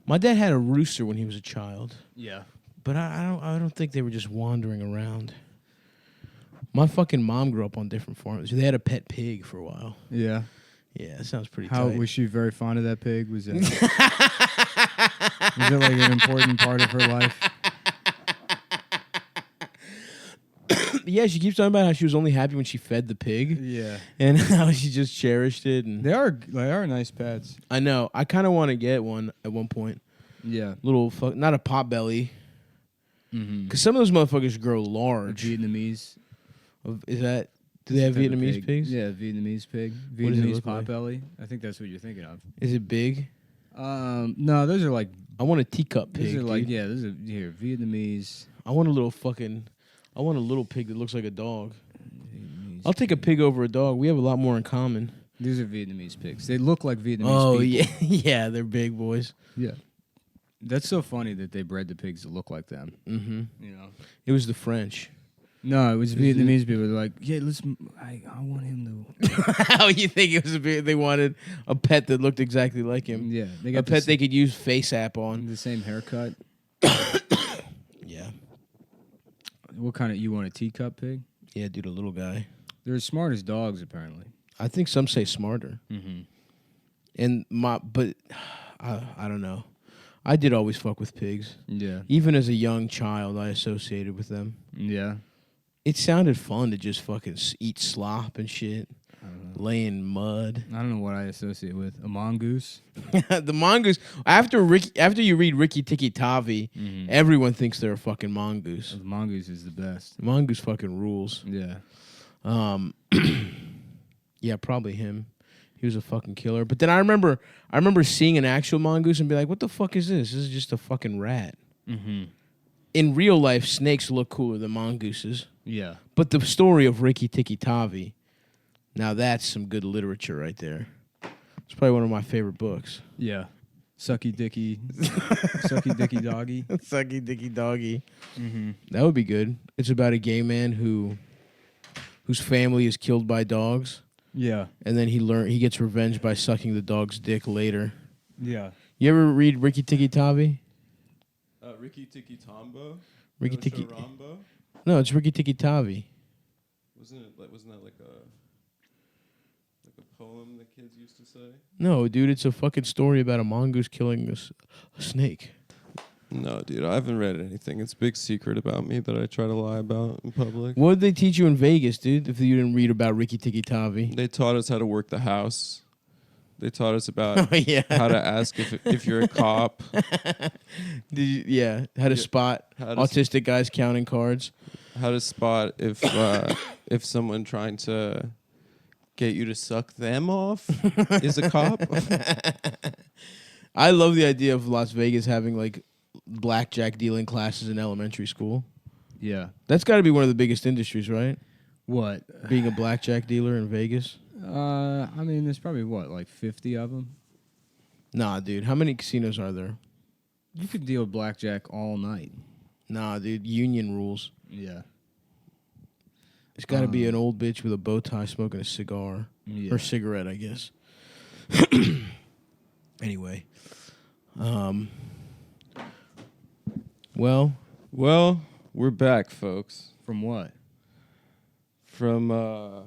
My dad had a rooster when he was a child, Yeah. but I don't think they were just wandering around. My fucking mom grew up on different farms. They had a pet pig for a while. Yeah. Yeah, that sounds pretty How tight. was she very fond of that pig? Was it was it like an important part of her life? Yeah, she keeps talking about how she was only happy when she fed the pig, Yeah. and how she just cherished it. And They are nice pets. I know I kind of want to get one at one point. Yeah. Little not a pot belly, Mm-hmm. because some of those motherfuckers grow large. Vietnamese. Is that? Do they have type of Vietnamese pig. pigs? Yeah, Vietnamese pig. What does it Vietnamese look like? potbelly. I think that's what you're thinking of. Is it big? No, those are like I want a teacup pig. those are like dude. those are here Vietnamese. I want a little pig that looks like a dog. Vietnamese I'll take a pig over a dog. We have a lot more in common. These are Vietnamese pigs. They look like Vietnamese Oh people. yeah, yeah, they're big boys. Yeah. That's so funny that they bred the pigs to look like them. Mm-hmm. You know. It was the French. No, it was Vietnamese people. They're like, yeah, I want him How you think it was they wanted a pet that looked exactly like to. him? Yeah, they A got pet they could use Face App on. the same haircut. Yeah, What kind of you want a teacup pig? yeah, dude, a little guy. They're as smart as dogs, apparently. I think some say smarter. Mm-hmm. And I don't know. I did always fuck with pigs. Yeah. Even as a young child, I associated with them. Yeah. It sounded fun to just fucking eat slop and shit, I don't know. lay in mud. I don't know what I associate with a mongoose. The mongoose. After you read Ricky Tikki Tavi, Mm-hmm. everyone thinks they're a fucking mongoose. The mongoose is the best. The mongoose fucking rules. Yeah. Yeah, probably him. He was a fucking killer. But then I remember seeing an actual mongoose and be like, "What the fuck is this? This is just a fucking rat." Mm-hmm. In real life, snakes look cooler than mongooses. Yeah. But the story of Ricky Tikki Tavi, now that's some good literature right there. It's probably one of my favorite books. Yeah. Sucky dicky. Sucky dicky doggy. Sucky Dicky Doggy. Mm-hmm. That would be good. It's about a gay man whose family is killed by dogs, Yeah. and then he gets revenge by sucking the dog's dick later. Yeah. You ever read Ricky Tikki Tavi? Ricky Tikki Tombo? Ricky No, Tikki. Rambo? No, it's Ricky Tikki Tavi. Wasn't that like a poem that kids used to say? No, dude, it's a fucking story about a mongoose killing a snake. No, dude, I haven't read anything. It's a big secret about me that I try to lie about in public. What did they teach you in Vegas, dude? If you didn't read about Ricky Tikki Tavi? They taught us how to work the house. They taught us about Oh yeah. how to ask if you're a cop. How to spot How to, autistic guys counting cards. how to spot if someone trying to get you to suck them off is a cop. I love the idea of Las Vegas having like blackjack dealing classes in elementary school. Yeah. That's got to be one of the biggest industries, right? What? Being a blackjack dealer in Vegas. I mean, there's probably like 50 of them. Nah, dude. How many casinos are there? You could deal blackjack all night. Nah, dude. Union rules. Yeah. It's got to be an old bitch with a bow tie smoking a cigar. Yeah. Or cigarette, I guess. Anyway. Well, Well, we're back, folks, From what? from the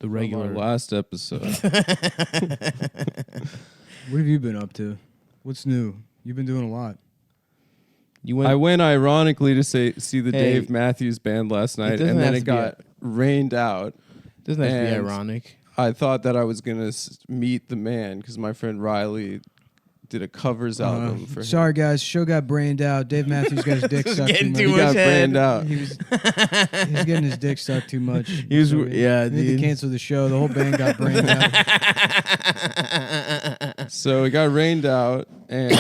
from regular. our last episode. What have you been up to? What's new? You've been doing a lot. You went. I went ironically to see the Hey, Dave Matthews Band last night, doesn't and then have it to be got rained out. Doesn't have to be and ironic. I thought that I was gonna meet the man because my friend Riley did a covers album for him. Sorry, guys. Show got brained out. Dave Matthews got his dick Just sucked too getting much. too He got much head. brained out. He was getting his dick sucked too much. He was- yeah, we need dude. to cancel the show. The whole band got brained out. So it got rained out, and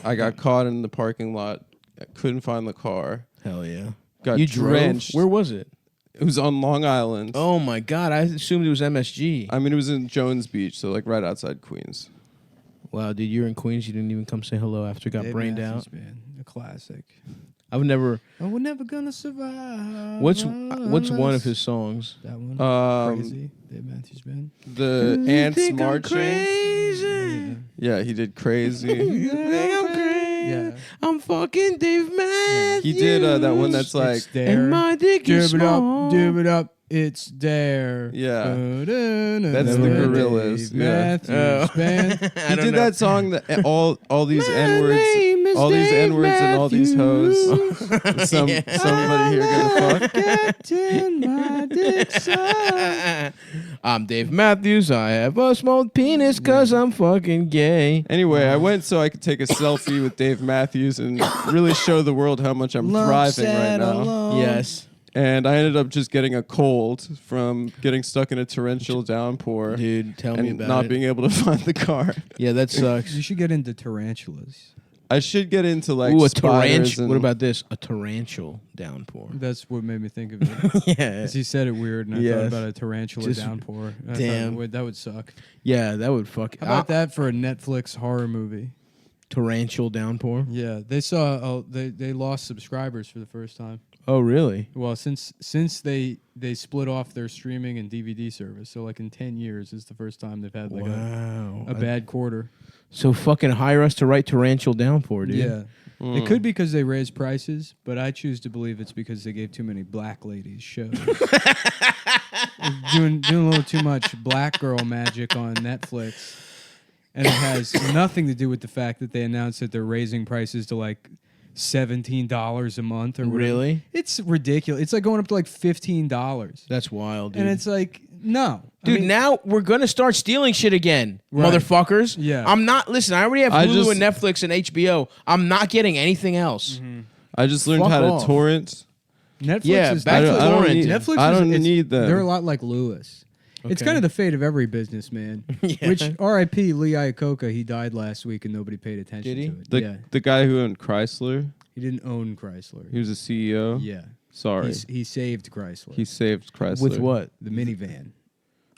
I got caught in the parking lot. I couldn't find the car. Hell yeah. Got You drenched. drove? Where was it? It was on Long Island. Oh my God. I assumed it was MSG. I mean, it was in Jones Beach, so like right outside Queens. Wow, dude, you're in Queens. You didn't even come say hello after it got Dave brained Matthews out. Band, a classic. I've never. Oh, we're never gonna survive. What's one of his songs? That one? Crazy. Dave Matthews Band. The ants Think I'm marching. crazy. Yeah, he did crazy. You think I'm crazy? Yeah. I'm fucking Dave Matthews. He did that one that's like, It's there. And my dick is small. Dub it up. It's there. Yeah. That's the Gorillaz, Dave yeah. Matthews Band. he did that song that all these N-words, all these N-words and all these hoes. Somebody here gonna fuck. Getting my dick sucked. I'm Dave Matthews. I have a small penis because I'm fucking gay. Anyway, I went so I could take a selfie with Dave Matthews and really show the world how much I'm thriving right now. Yes. And I ended up just getting a cold from getting stuck in a torrential downpour. Dude, tell me and about not it. being able to find the car. Yeah, that sucks. You should get into tarantulas. I should get into like Ooh, a spiders tarantula. and What about this? A torrential downpour. That's what made me think of it. Yeah. As he said it weird, and I Yes. thought about a tarantula Just- downpour. I thought damn. that would suck. Yeah, that would fuck. How about that for a Netflix horror movie? Torrential downpour. Yeah, they saw. They lost subscribers for the first time. Oh, really? Well, since they split off their streaming and DVD service, so like in 10 years is the first time they've had like Wow. a bad quarter. So fucking hire us to write torrential downpour, dude. Yeah. Mm. It could be because they raised prices, but I choose to believe it's because they gave too many black ladies shows. doing a little too much black girl magic on Netflix. And it has nothing to do with the fact that they announced that they're raising prices to like $17 a month or whatever. Really? It's ridiculous. It's like going up to like $15. That's wild, dude. And it's like, no. Dude, I mean, now we're gonna start stealing shit again, Right. motherfuckers. Yeah. I'm not. Listen, I already have I Hulu just- and Netflix and HBO. I'm not getting anything else. I just learned Fuck how to off. torrent. Netflix Yeah, is back to I don't torrent. need, Netflix I is- don't it's- need them. They're a lot like Lewis. It's Okay. kind of the fate of every businessman. Yeah. Which R.I.P. Lee Iacocca, he died last week and nobody paid attention Did he? to it. the Yeah, the guy who owned Chrysler. he didn't own Chrysler. He was a CEO. Yeah, Sorry, he saved Chrysler. he saved Chrysler. With what? the minivan.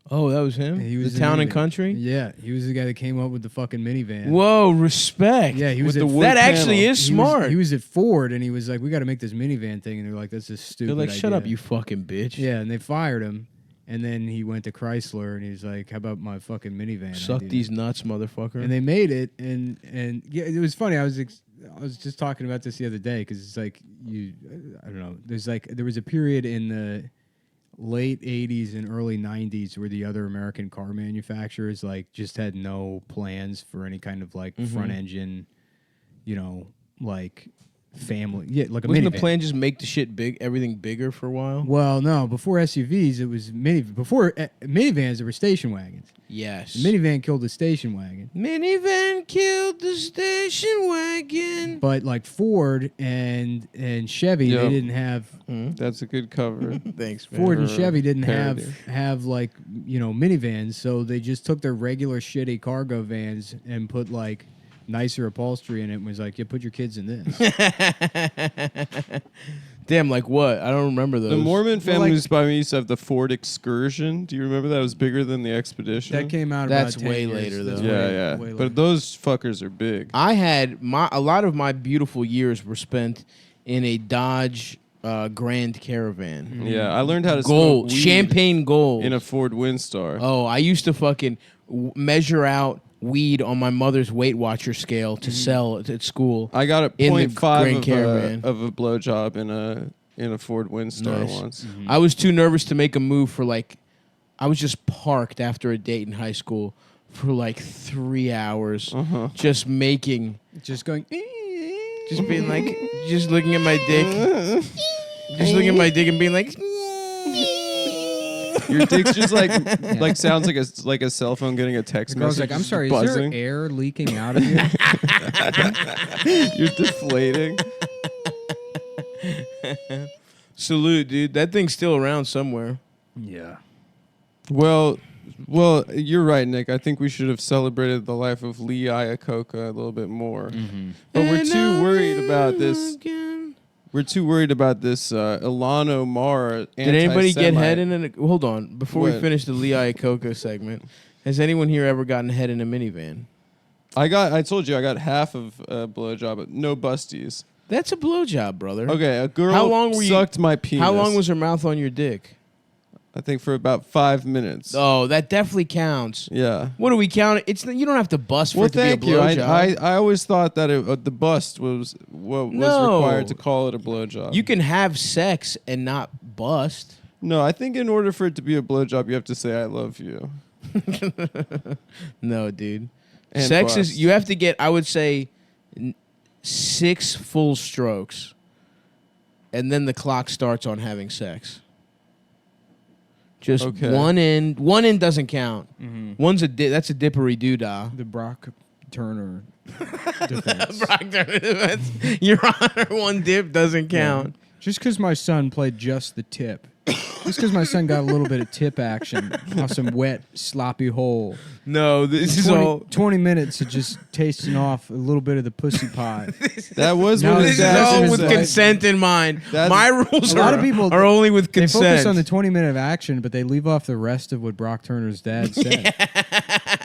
Oh, that was him. He was the Town and minivan. Country. Yeah, he was the guy that came up with the fucking minivan. Whoa, respect. Yeah, he was With at the wood that panel. actually is he smart. he was at Ford and he was like, "We got to make this minivan thing," and they're like, "That's a stupid." They're like, shut idea." up, you fucking bitch. Yeah, and they fired him. And then he went to Chrysler and he's like, "How about my fucking minivan?" Suck idea?" these nuts, motherfucker. And they made it, and yeah, it was funny. I was just talking about this the other day because it's like I don't know. There was a period in the late '80s and early '90s where the other American car manufacturers like just had no plans for any kind of like front engine, like family, like a Wasn't minivan. the plan just make the shit big, everything bigger for a while? Well, no. Before SUVs, it was before minivans, there were station wagons. Yes. The minivan killed the station wagon. Minivan killed the station wagon. But like Ford and Chevy, Yeah. they didn't have That's a good cover. Thanks, man. Ford and Or Chevy didn't parody. have like minivans, so they just took their regular shitty cargo vans and put like nicer upholstery in it and was like, "Yeah, put your kids in this." Damn, like what? I don't remember those. The Mormon Well, like- families by me used to have the Ford Excursion. Do you remember that? It was bigger than the Expedition. That came out. That's about 10 way years. later, That's though. yeah, way yeah. later. But those fuckers are big. I had a lot of my beautiful years were spent in a Dodge Grand Caravan. Yeah, I learned how to Gold, smoke weed champagne gold. in a Ford Windstar. Oh, I used to fucking measure out weed on my mother's Weight Watcher scale to sell at school. I got a In the 0.5 Grand of Caravan. a blowjob in a Ford Windstar Nice. once. I was too nervous to make a move for like, I was just parked after a date in high school for like 3 hours, just making, just going. just being like, just looking at my dick, just looking at my dick and being like, Your dick's just like sounds like a cell phone getting a text The girl's message. like, "I'm just sorry, buzzing. is there air leaking out of you?" You're deflating. salute, dude. That thing's still around somewhere. Yeah. Well, you're right, Nick. I think we should have celebrated the life of Lee Iacocca a little bit more. But we're too worried about this. We're too worried about this Ilhan Omar. Did anybody get anti-Semite. head in a... Hold on. Before we What? finish the Lee Iacocca segment, has anyone here ever gotten head in a minivan? I told you I got half of a blowjob, but no busties. That's a blowjob, brother. Okay, a girl How long were you- sucked my penis. How long was her mouth on your dick? I think for about 5 minutes. Oh, that definitely counts. Yeah. What do we count? You don't have to bust for Well, it to be a thank you. blowjob. I always thought that the bust was what was No. required to call it a blowjob. You can have sex and not bust. No, I think in order for it to be a blowjob, you have to say "I love you." No, dude. And Sex bust. is you have to get. I would say 6 full strokes, and then the clock starts on having sex. Just Okay. one in. One in doesn't count. Mm-hmm. One's that's a dippery doodah. The Brock Turner defense. Your Honor, one dip doesn't count. Just because my son played just the tip. Just because my son got a little bit of tip action on some wet, sloppy hole. No, this is 20, all. 20 minutes of just tasting off a little bit of the pussy pie. That was No, what This his is That's all dad with said. consent in mind. That's- My rules A lot of people- are only with They consent. focus on the 20-minute of action, but they leave off the rest of what Brock Turner's dad said,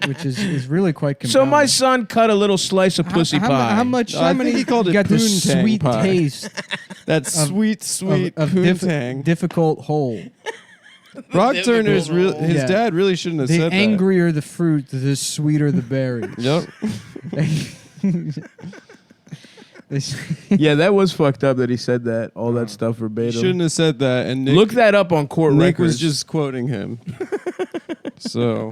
which is really quite compelling. So my son cut a little slice of pussy pie. How much? I How think many? he called it got the poontang sweet pie. taste That sweet of poontang. difficult hole. Brock Turner's Difficult. his Yeah. dad really shouldn't have The said angrier the fruit, the sweeter the berries. that. Yep. Yeah, that was fucked up that he said that. All that stuff He verbatim. shouldn't have said that. And Nick, Look that up on court Nick records. was just quoting him. So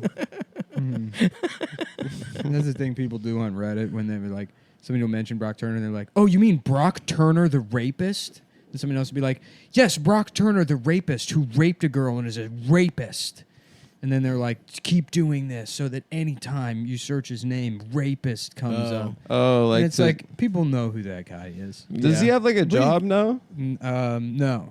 That's the thing people do on Reddit when they're like, somebody will mention Brock Turner, and they're like, "Oh, you mean Brock Turner, the rapist?" And somebody else will be like, "Yes, Brock Turner, the rapist who raped a girl and is a rapist." And then they're like, "Keep doing this so that anytime you search his name, rapist comes up." like And it's like people know who that guy is. does he Yeah. have like a job now? No.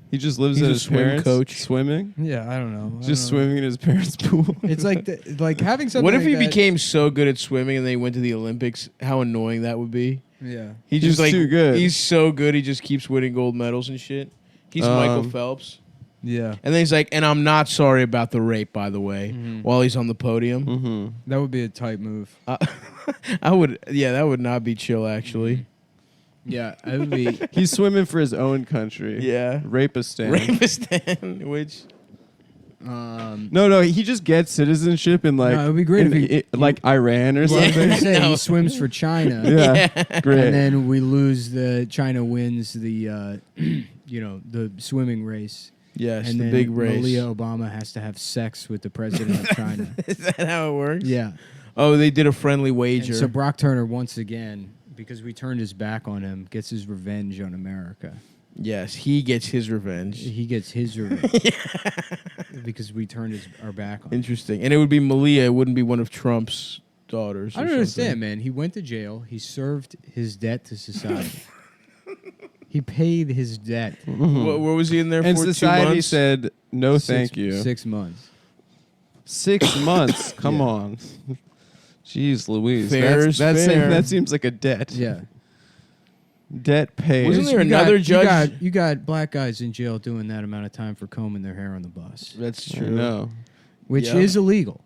He just lives He's at a his swim parents coach. swimming. Yeah, I don't know. I Just don't know. swimming in his parents' pool. It's like like having something. What if like he that- became so good at swimming and they went to the Olympics? How annoying that would be. Yeah. He He's just like too good. He's so good. He just keeps winning gold medals and shit. He's Michael Phelps. Yeah. And then he's like, and I'm not sorry about the rape, by the way, Mhm. while he's on the podium. Mm-hmm. That would be a tight move. I would, yeah, that would not be chill, actually. Yeah, it would be. He's swimming for his own country. Yeah. Rapistan. Rapistan, which, No, he just gets citizenship in like No, it would be great if he- like Iran or Well, I was something. gonna say No. he swims for China. Yeah, great. And then we lose China wins the the swimming race. yes, And the then big race. Malia Obama has to have sex with the president of China. Is that how it works? Yeah. Oh, they did a friendly And wager. so Brock Turner once again, because we turned his back on him, gets his revenge on America. yes, he gets his revenge. He gets his revenge because we turned our back on him. Interesting. And it would be Malia. It wouldn't be one of Trump's daughters. I don't understand, man. He went to jail. He served his debt to society. He paid his debt. What was he in there And for? 2 society months? said no, thank you. 6 months. 6 months. Come Yeah. on. Jeez, Louise. Fair is That's fair. that seems like a debt. Yeah. Debt paid. Wasn't there You another got- judge? You got black guys in jail doing that amount of time for combing their hair on the bus, That's I true. know. which Yeah. is illegal.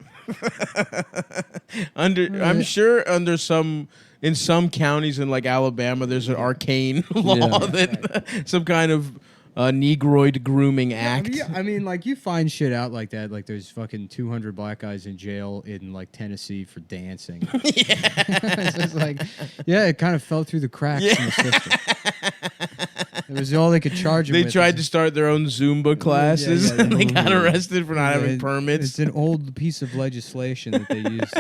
I'm sure in some counties in like Alabama, there's an arcane law Yeah. that some kind of Negroid grooming act. Yeah, I mean, like you find shit out like that. Like there's fucking 200 black guys in jail in like Tennessee for dancing. It's just like, yeah, it kind of fell through the cracks in the system. It was all they could charge him They with. tried to start their own Zumba classes, yeah. and they got arrested for not Yeah, having It's permits. an old piece of legislation that they use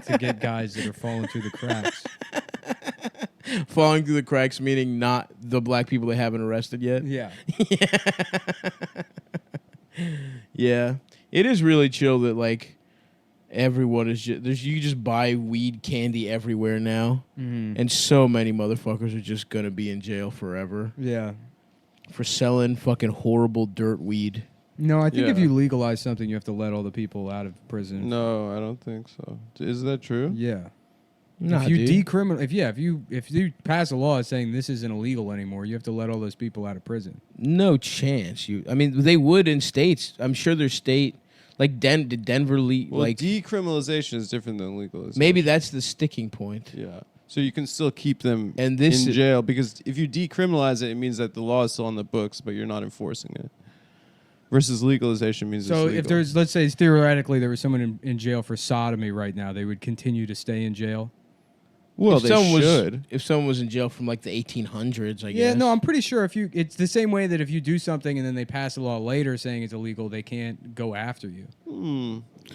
to get guys that are falling through the cracks. Falling through the cracks, meaning not the black people they haven't arrested yet. Yeah. Yeah, it is really chill that like everyone is just you just buy weed candy everywhere now, and so many motherfuckers are just gonna be in jail forever Yeah. for selling fucking horrible dirt weed. No, I think if Yeah. you legalize something, you have to let all the people out of prison. No, I don't think so. Is that true? Yeah. Nah, if you dude. decriminal, if you pass a law saying this isn't illegal anymore, you have to let all those people out of prison. No chance. I mean, they would in states. I'm sure there's state like did Denver Well, like decriminalization is different than legalization. maybe that's the sticking point. Yeah. So you can still keep them And this in is- jail because if you decriminalize it, it means that the law is still on the books, but you're not enforcing it. Versus legalization means So it's legal. if there's, let's say theoretically there was someone in jail for sodomy right now, they would continue to stay in jail. well, if they someone should. if someone was in jail from like the 1800s, I Yeah, guess. no, I'm pretty sure it's the same way that if you do something and then they pass a law later saying it's illegal, they can't go after you.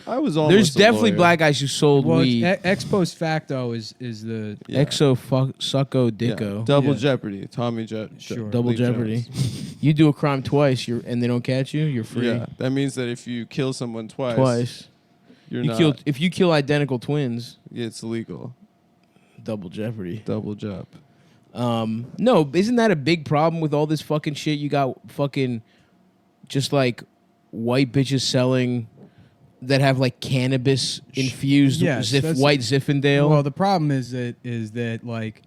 I was almost There's a definitely lawyer. black guys who sold Well, weed. ex post facto is the Yeah. Exo sucko Yeah. dicko. Double Yeah. Jeopardy. Tommy Sure. Double Lee jeopardy. Jones. You do a crime twice, and they don't catch you, you're free. Yeah, that means that if you kill someone twice, Twice. you're You not. if you kill identical twins, It's legal. double jeopardy. Double jump. No, isn't that a big problem with all this fucking shit? You got fucking just like white bitches selling that have like cannabis infused Yes, that's- white Zinfandel. Well, the problem is that like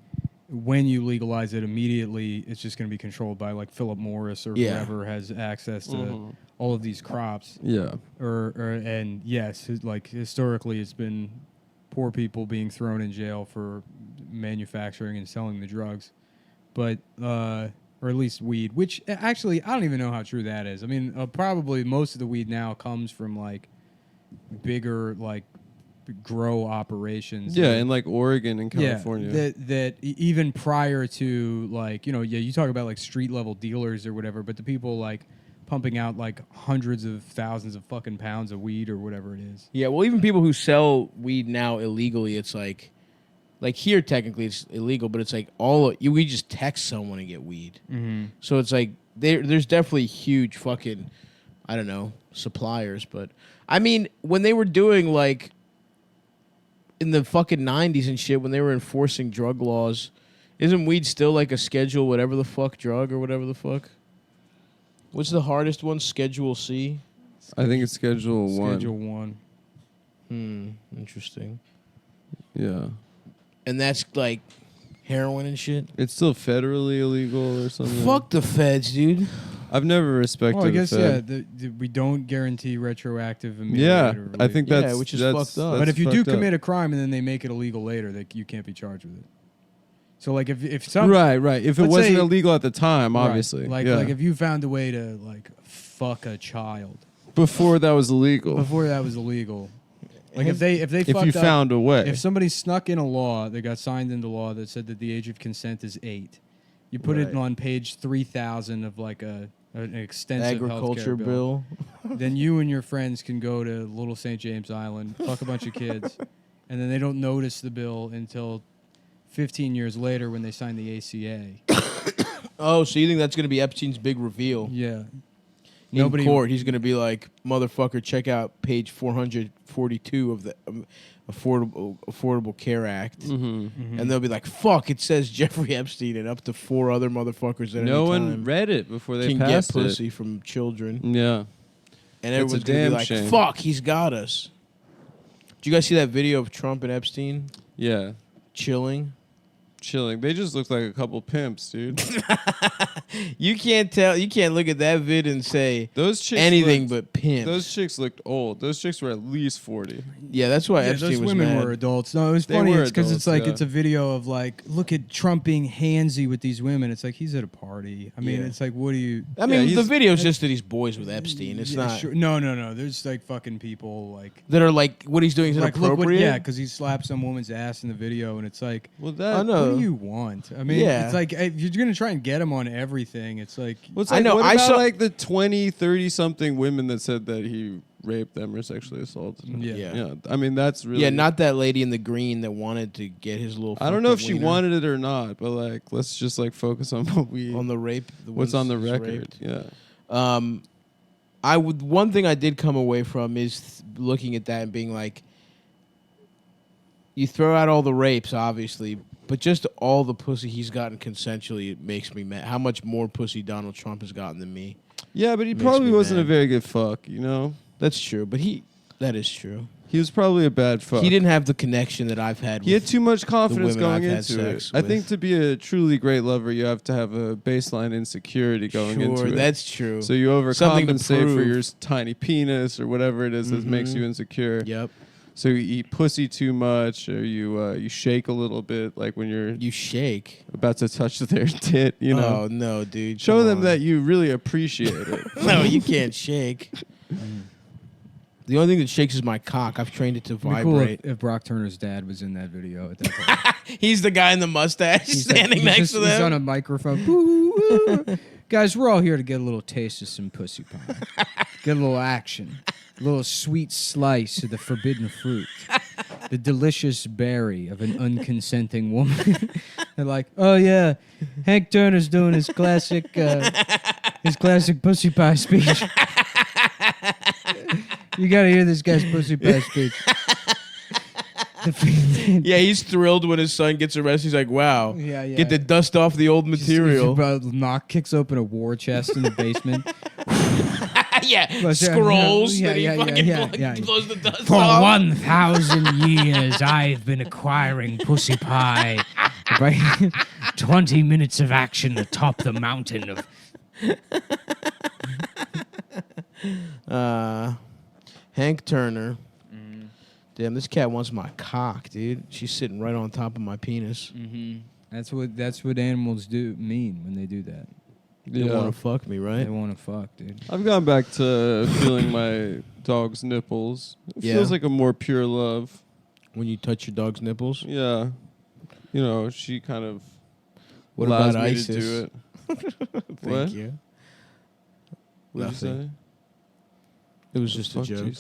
when you legalize it immediately, it's just going to be controlled by like Philip Morris or Yeah. whoever has access to all of these crops. Yeah. And yes, like historically, it's been poor people being thrown in jail for manufacturing and selling the drugs, but or at least weed. Which actually, I don't even know how true that is. I mean, probably most of the weed now comes from like bigger like grow operations. Yeah, in like Oregon and California. Yeah, that even prior to like, you know, yeah, you talk about like street level dealers or whatever, but the people like pumping out like hundreds of thousands of fucking pounds of weed or whatever it is. yeah, well, even people who sell weed now illegally, it's like here technically it's illegal, but it's like we just text someone and get weed. Mm-hmm. So it's like there's definitely huge fucking, I don't know, suppliers. But I mean, when they were doing like in the fucking 90s and shit, when they were enforcing drug laws, isn't weed still like a schedule whatever the fuck drug or whatever the fuck? What's the hardest one? Schedule C? I think it's Schedule 1. Schedule 1. Interesting. Yeah. And that's like heroin and shit? It's still federally illegal or something. Fuck the feds, dude. I've never respected Well, I guess, a Fed. we don't guarantee retroactive Yeah, immediate I think Yeah, that's which is that's- fucked up. that's But if you do fucked up. commit a crime and then they make it illegal later, that you can't be charged with it. So like if some right. If it let's wasn't say- illegal at the time, right, obviously, like yeah. like if you found a way to like fuck a child before that was illegal, before that was illegal, like if they if fucked you up, found a way, if somebody snuck in a law that got signed into law that said that the age of consent is 8, you put it Right. on page 3,000 of like an extensive Agriculture healthcare bill. Then you and your friends can go to Little St. James Island, fuck a bunch of kids, and then they don't notice the bill until 15 years later when they sign the ACA. Oh, so you think that's going to be Epstein's big reveal? Yeah. In court, he's going to be like, motherfucker, check out page 442 of the Affordable Care Act. Mm-hmm. And they'll be like, fuck, it says Jeffrey Epstein and up to 4 other motherfuckers at no any one time read it before they can get passed it. pussy from children. Yeah, And It's a everyone's going to damn be like, shame. fuck, he's got us. Did you guys see that video of Trump and Epstein yeah, chilling? chilling. They just look like a couple pimps, dude. You can't tell. You can't look at that vid and say Those chicks anything looked, but pimps. Those chicks looked old. Those chicks were at least 40. Yeah, that's why Yeah, Epstein those was women mad. were adults. No, it was They funny. were It's because it's adults, like yeah. it's a video of like, look at Trump being handsy with these women. It's like he's at a party. I mean, Yeah. it's like, what do you? I mean, the he's- video's just that he's boys with Epstein. It's Yeah, not sure. No. There's like fucking people like. that are like what he's doing is Like, look inappropriate. what, yeah, because he slapped some woman's ass in the video, and it's like, Well, I that. know. what do you want? I mean, Yeah. it's like if you're gonna try and get him on everything, it's like, What's I like, know, What I about saw- like the 20, 30 something women that said that he raped them or sexually assaulted them? Yeah. Yeah. I mean, that's really. Yeah, not that lady in the green that wanted to get his little. I don't know if fucked up she wiener wanted it or not, but like, let's just like focus on what we. on the rape. what's on the ones record? raped. Yeah. One thing I did come away from is looking at that and being like, you throw out all the rapes, obviously, but just all the pussy he's gotten consensually, it makes me mad. How much more pussy Donald Trump has gotten than me? Yeah, but he Makes probably me wasn't a mad. very good fuck. You know, That's true, but that is true. he was probably a bad fuck. He didn't have the connection that I've had. He had with too much confidence women going I've had into it. sex I with. think to be a truly great lover, you have to have a baseline insecurity going into it. That's true. So you Something to overcompensate for prove. your tiny penis or whatever it is that makes Mhm. you insecure. Yep. So you eat pussy too much, or you shake a little bit, like when you're You shake. about to touch their tit. You know, Oh no, dude. show come them on. that you really appreciate it. No, you can't shake. The only thing that shakes is my cock. I've trained it to It'd be cool vibrate. if Brock Turner's dad was in that video at that point. He's the guy in the mustache standing next to He's on them. a microphone. Boo, woo. Guys, we're all here to get a little taste of some pussy pie. Get a little action. A little sweet slice of the forbidden fruit. The delicious berry of an unconsenting woman. They're like, oh yeah, Hank Turner's doing his classic pussy pie speech. You gotta hear this guy's pussy pie speech. Yeah, he's thrilled when his son gets arrested. He's like, wow. Yeah. Get the dust off the old material. Kicks open a war chest in the basement. Yeah, scrolls Yeah, that he yeah, fucking yeah. blows the dust For off. 1,000 years, I've been acquiring pussy pie. By 20 minutes of action atop the mountain of... Hank Turner. Damn, this cat wants my cock, dude. She's sitting right on top of my penis. That's what animals mean when they do that. They want to fuck me, right? They want to fuck, dude. I've gone back to feeling my dog's nipples. It Yeah. feels like a more pure love. When you touch your dog's nipples. Yeah. You know, she kind of What allows about me ISIS? to do it. Thank What? you. What'd you Nothing. say? It was just a Fuck did you joke.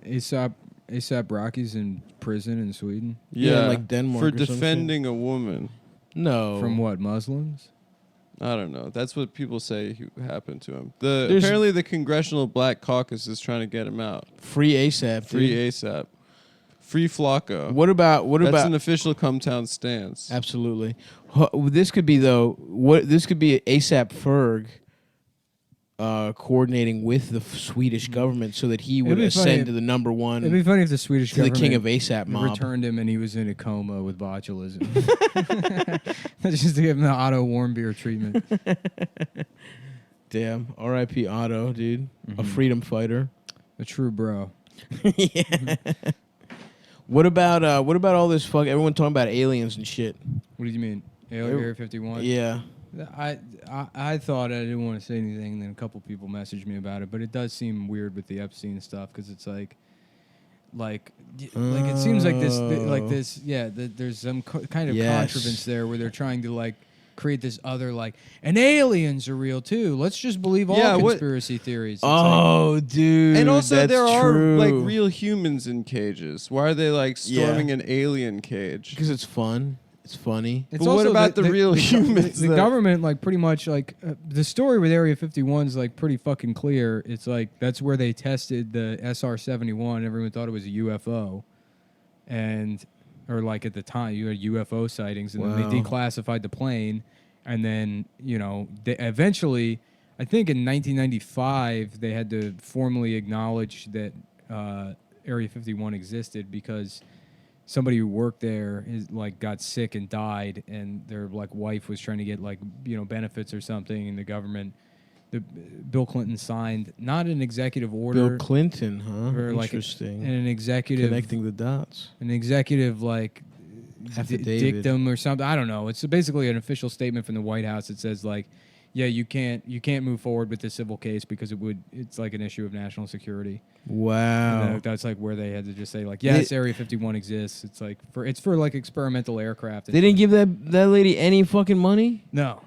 say? ASAP Rocky's in prison in Sweden. Yeah, like Denmark for or some shit. defending a woman. No. From what, Muslims? I don't know. That's what people say happened to him. There's- Apparently, the Congressional Black Caucus is trying to get him out. Free ASAP, Free dude. ASAP. Free Flocko. What about That's an official Cumtown stance. Absolutely. This could be this could be ASAP Ferg coordinating with the Swedish government so that he would It'd be funny ascend if- to the number one, It'd be funny if the Swedish to the government king of ASAP mob. returned him and he was in a coma with botulism. Just to give him the Otto Warmbier treatment. Damn. R.I.P. Otto, dude. A freedom fighter. A true bro. Yeah. What about all this fuck? Everyone talking about aliens and shit. What do you mean? Area 51? Yeah. I thought I didn't want to say anything, and then a couple people messaged me about it, but it does seem weird with the Epstein stuff because it's like it seems like this there's some kind of Yes. contrivance there where they're trying to like create this other and aliens are real too. Let's just believe all Yeah, what- conspiracy theories. It's Oh, dude. And also, that's there are true. like real humans in cages. Why are they like storming an alien cage? Because it's fun. It's funny. It's But what also about the real humans The that- government, pretty much, the story with Area 51 is pretty fucking clear. It's that's where they tested the SR-71. Everyone thought it was a UFO, or at the time you had UFO sightings, and then Wow. they declassified the plane, and then they eventually, I think in 1995, they had to formally acknowledge that Area 51 existed because somebody who worked there got sick and died, and their wife was trying to get benefits or something, and the government, Bill Clinton signed not an executive order, Bill Clinton, huh? or Interesting. an executive Connecting the dots. Affidavit. dictum or something. I don't know. It's basically an official statement from the White House that says yeah, you can't move forward with the civil case because it's an issue of national security. Wow. And that's where they had to just say yes, Area 51 exists. It's for experimental aircraft. They didn't give that lady any fucking money? No.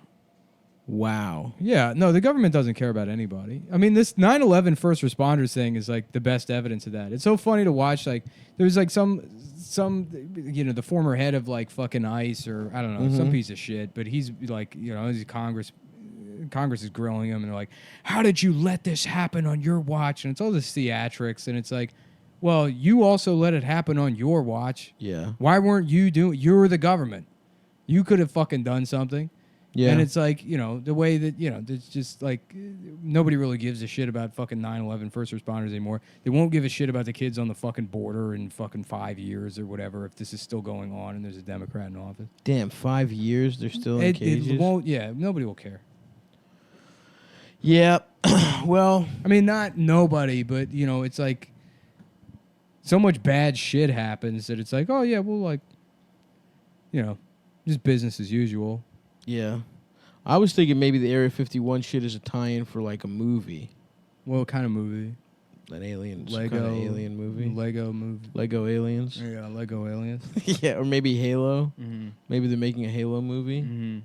Wow. Yeah, no, the government doesn't care about anybody. I mean, this 9/11 first responders thing is the best evidence of that. It's so funny to watch. There's some the former head of fucking ICE or I don't know, some piece of shit, but he's he's Congress is grilling him, and they're like, "How did you let this happen on your watch?" And it's all this theatrics, and it's well, you also let it happen on your watch. Yeah. Why weren't you doing? You're the government. You could have fucking done something. Yeah. And it's the way that, it's just nobody really gives a shit about fucking 9/11 first responders anymore. They won't give a shit about the kids on the fucking border in fucking 5 years or whatever if this is still going on and there's a Democrat in office. Damn, 5 years they're still in It cages. won't, nobody will care. Yeah. Well, I mean, not nobody, but, it's so much bad shit happens that it's like, oh yeah, well, like, just business as usual. Yeah. I was thinking maybe the Area 51 shit is a tie-in for like a movie. What kind of movie? An alien, Lego kind of alien movie. Lego movie. Lego aliens. Yeah, Lego aliens. Yeah, or maybe Halo. Mm-hmm. Maybe they're making a Halo movie. Mm-hmm.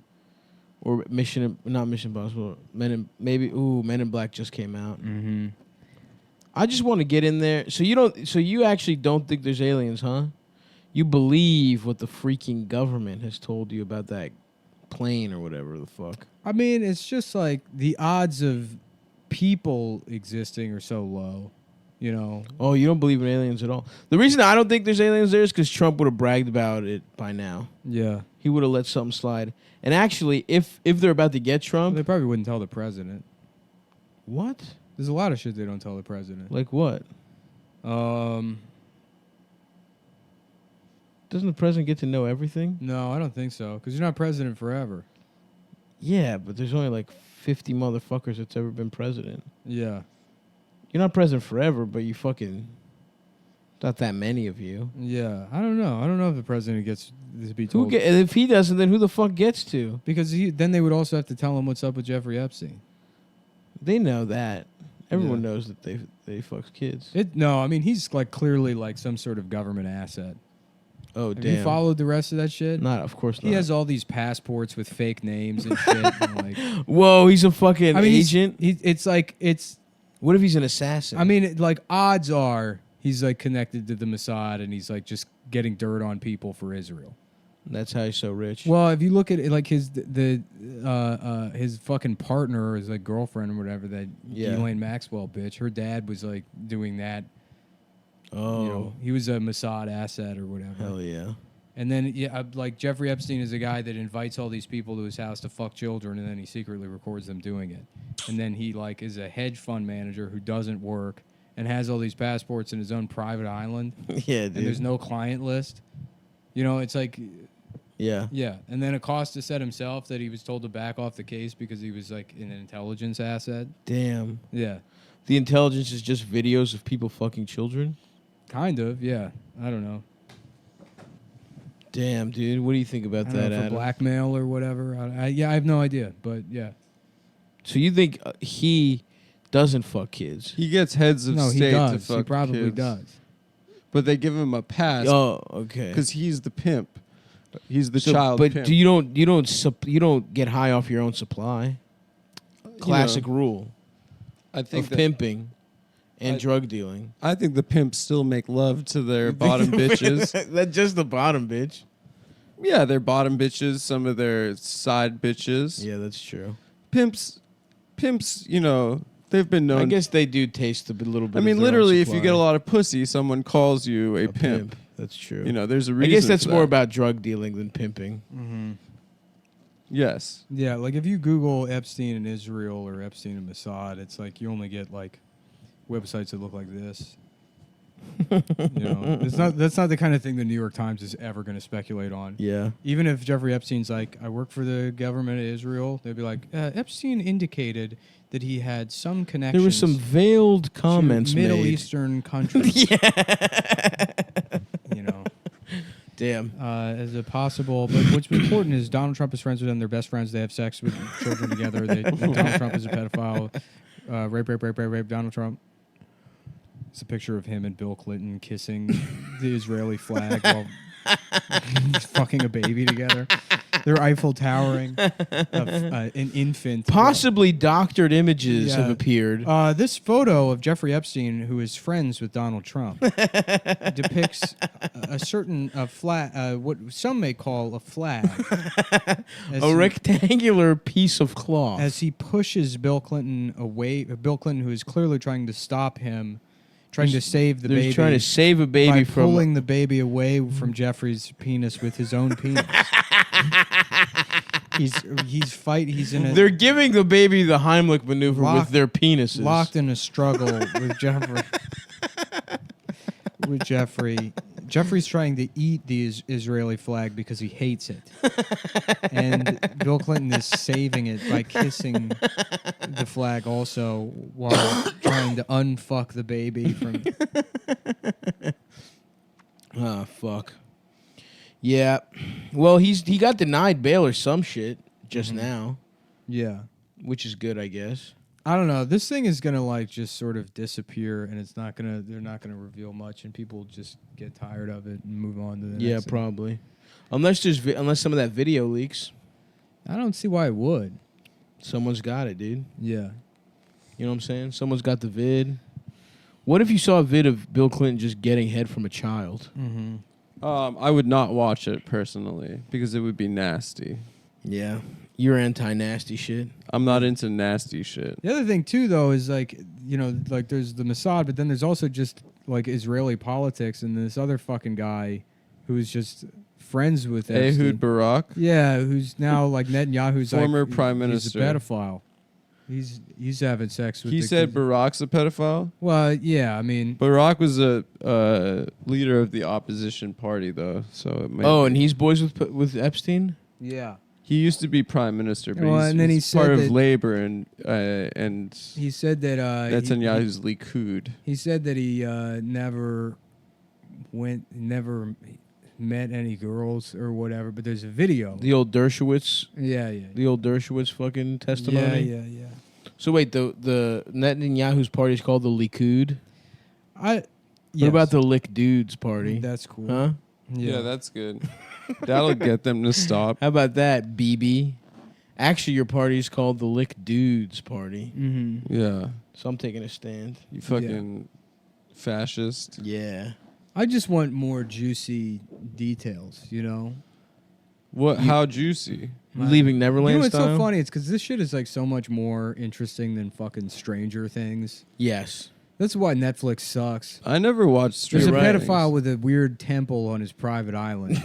Or not Mission Impossible. Men in Black just came out. Mm-hmm. I just want to get in there. So you actually don't think there's aliens, huh? You believe what the freaking government has told you about that plane or whatever the fuck. I mean, it's just like the odds of people existing are so low, Oh, you don't believe in aliens at all? The reason I don't think there's aliens there is because Trump would have bragged about it by now. Yeah. He would have let something slide. And actually, if they're about to get Trump... They probably wouldn't tell the president. What? There's a lot of shit they don't tell the president. Like what? Um... Doesn't the president get to know everything? No, I don't think so. Because you're not president forever. Yeah, but there's only like 50 motherfuckers that's ever been president. Yeah. You're not president forever, but you fucking... Not that many of you. Yeah. I don't know. I don't know if the president gets to be told. If he doesn't, then who the fuck gets to? Because then they would also have to tell him what's up with Jeffrey Epstein. They know that. Everyone Yeah. knows that they fucks kids. No, I mean, he's like clearly like some sort of government asset. Oh, Have damn. you followed the rest of that shit? Not, of course not. He has all these passports with fake names and shit. And like, Whoa, he's a fucking I mean, agent? it's. What if he's an assassin? I mean, like odds are he's like connected to the Mossad and he's like just getting dirt on people for Israel. That's how he's so rich. Well, if you look at it, like his fucking partner or his like girlfriend or whatever, that Ghislaine Maxwell bitch, her dad was like doing that. Oh. He was a Mossad asset or whatever. Hell yeah. And then, like Jeffrey Epstein is a guy that invites all these people to his house to fuck children, and then he secretly records them doing it. And then he like is a hedge fund manager who doesn't work and has all these passports in his own private island. Yeah, dude. And there's no client list. It's like, Yeah. yeah. And then Acosta said himself that he was told to back off the case because he was like an intelligence asset. Damn. Yeah. The intelligence is just videos of people fucking children? Kind of, yeah. I don't know. Damn, dude. What do you think about I don't that, know, for Adam? blackmail or whatever. I have no idea, but yeah. So you think he doesn't fuck kids? He gets heads of No, he state to does. fuck He probably kids. does. But they give him a pass Oh, okay. because he's the pimp. He's the So- child But pimp. you don't get high off your own supply. Classic rule I think of that, pimping and I- drug dealing. I think the pimps still make love to their bottom bitches. That's just the bottom bitch. Yeah, their bottom bitches, some of their side bitches. Yeah, that's true. Pimps, they've been known. I guess they do taste a little bit. I of mean, their own literally, if you supply. get a lot of pussy, someone calls you a pimp. That's true. There's a I reason. guess that's for more that. about drug dealing than pimping. Mm-hmm. Yes. Yeah, like if you Google Epstein in Israel or Epstein in Mossad, it's like you only get like websites that look like this. That's not the kind of thing the New York Times is ever going to speculate on. Yeah. Even if Jeffrey Epstein's like, I work for the government of Israel, they'd be like, Epstein indicated that he had some connections. There were some veiled comments to Middle made. Eastern countries. Damn. As a possible, but what's important is Donald Trump is friends with them. They're best friends. They have sex with children together. Donald Trump is a pedophile. Rape Donald Trump. It's a picture of him and Bill Clinton kissing the Israeli flag while fucking a baby together. They're Eiffel Towering of an infant. Possibly doctored images Yeah. have appeared. This photo of Jeffrey Epstein, who is friends with Donald Trump, depicts a certain flag, what some may call a flag, A rectangular piece of cloth. as he pushes Bill Clinton away. Bill Clinton, who is clearly trying to stop him, trying to save the They're baby. trying to save a baby by from. pulling the baby away from Jeffrey's penis with his own penis. He's in a They're giving the baby the Heimlich maneuver with Locked- their penises. locked in a struggle with Jeffrey. With Jeffrey. Jeffrey's trying to eat the Israeli flag because he hates it. And Bill Clinton is saving it by kissing the flag also while trying to unfuck the baby from... Oh fuck. Yeah. Well, he got denied bail or some shit just now, Yeah. which is good, I guess. I don't know. This thing is gonna like just sort of disappear, and it's not gonna. They're not gonna reveal much, and people just get tired of it and move on to the Yeah, next thing. probably. Unless some of that video leaks, I don't see why it would. someone's got it, dude. Yeah. You know what I'm saying? Someone's got the vid. What if you saw a vid of Bill Clinton just getting head from a child? Mm-hmm. I would not watch it personally because it would be nasty. Yeah. You're anti-nasty shit. I'm not into nasty shit. The other thing too, though, is like like there's the Mossad, but then there's also just like Israeli politics, and this other fucking guy who's just friends with Ehud Epstein. Barak. Yeah, who's now like Netanyahu's Former like, prime He's minister. a pedophile. He's having sex with. He the said kids. Barak's a pedophile. Well, yeah, I mean, Barak was a leader of the opposition party, though. So it may Oh, and he's boys with Epstein? yeah. he used to be prime minister, but Well, he's, and then he he's said part of that- Labor and He said that Netanyahu's Likud. he said that he never met any girls or whatever. But there's a video. The old Dershowitz, Yeah. the old Dershowitz fucking testimony. Yeah. So wait, the Netanyahu's party is called the Likud. What What about the Lick Dudes party? That's cool. Huh? Yeah, that's good. That'll get them to stop. How about that, BB? Actually, your party is called the Lick Dudes party. Mm-hmm. Yeah, So I'm taking a stand. you fucking fascist. Yeah. I just want more juicy details. What? How juicy? Leaving Neverland It's style? so funny. It's because this shit is like so much more interesting than fucking Stranger Things. Yes. That's why Netflix sucks. I never watched. There's a Stranger pedophile Things. with a weird temple on his private island.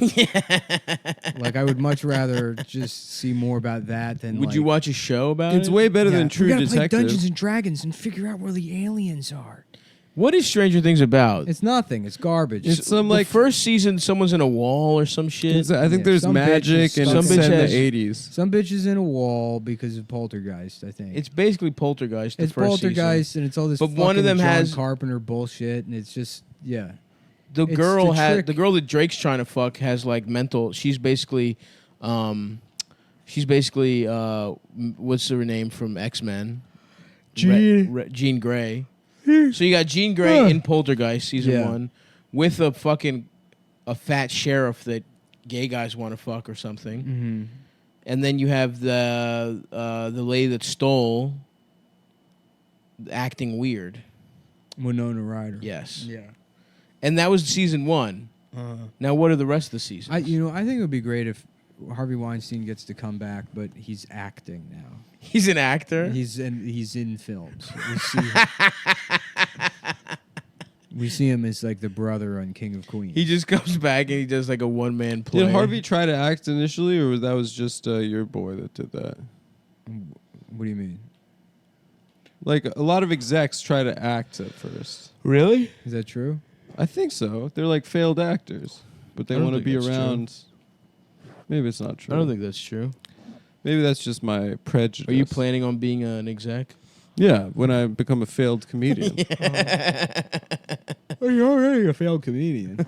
Like, I would much rather just see more about that than. Would you watch a show about It's it? way better Yeah. than True we gotta Detective. play Dungeons and Dragons and figure out where the aliens are. What is Stranger Things about? It's nothing. It's garbage. It's some the like first season, someone's in a wall or some shit. I think Yeah, there's some bitch magic is and stuck- it's Some set bitch in has- the 80s. Some bitches in a wall because of Poltergeist. I think It's basically Poltergeist. The it's first Poltergeist, season. and it's all this. But one of fucking them John has- Carpenter bullshit, and it's just The It's girl the has trick. the girl that Drake's trying to fuck has like mental. She's basically, what's her name from X-Men? Jean Grey. So you got Jean Grey in Poltergeist season Yeah. 1 with a fat sheriff that gay guys want to fuck or something, Mm-hmm. and then you have the lady that stole acting weird. Winona Ryder. Yes, Yeah. and that was season 1. Now what are the rest of the seasons? I think it would be great if Harvey Weinstein gets to come back, but he's acting now. He's an actor. He's in films. We see him as like the brother on King of Queens. He just comes back and he does like a one-man play. Did Harvey try to act initially, or that was just your boy that did that? What do you mean? Like a lot of execs try to act at first. Really? Is that true? I think so. They're like failed actors, but they I don't want to think be that's true. around. Maybe it's not true. I don't think that's true. Maybe that's just my prejudice. Are you planning on being an exec? Yeah, when I become a failed comedian. Well, you're already a failed comedian.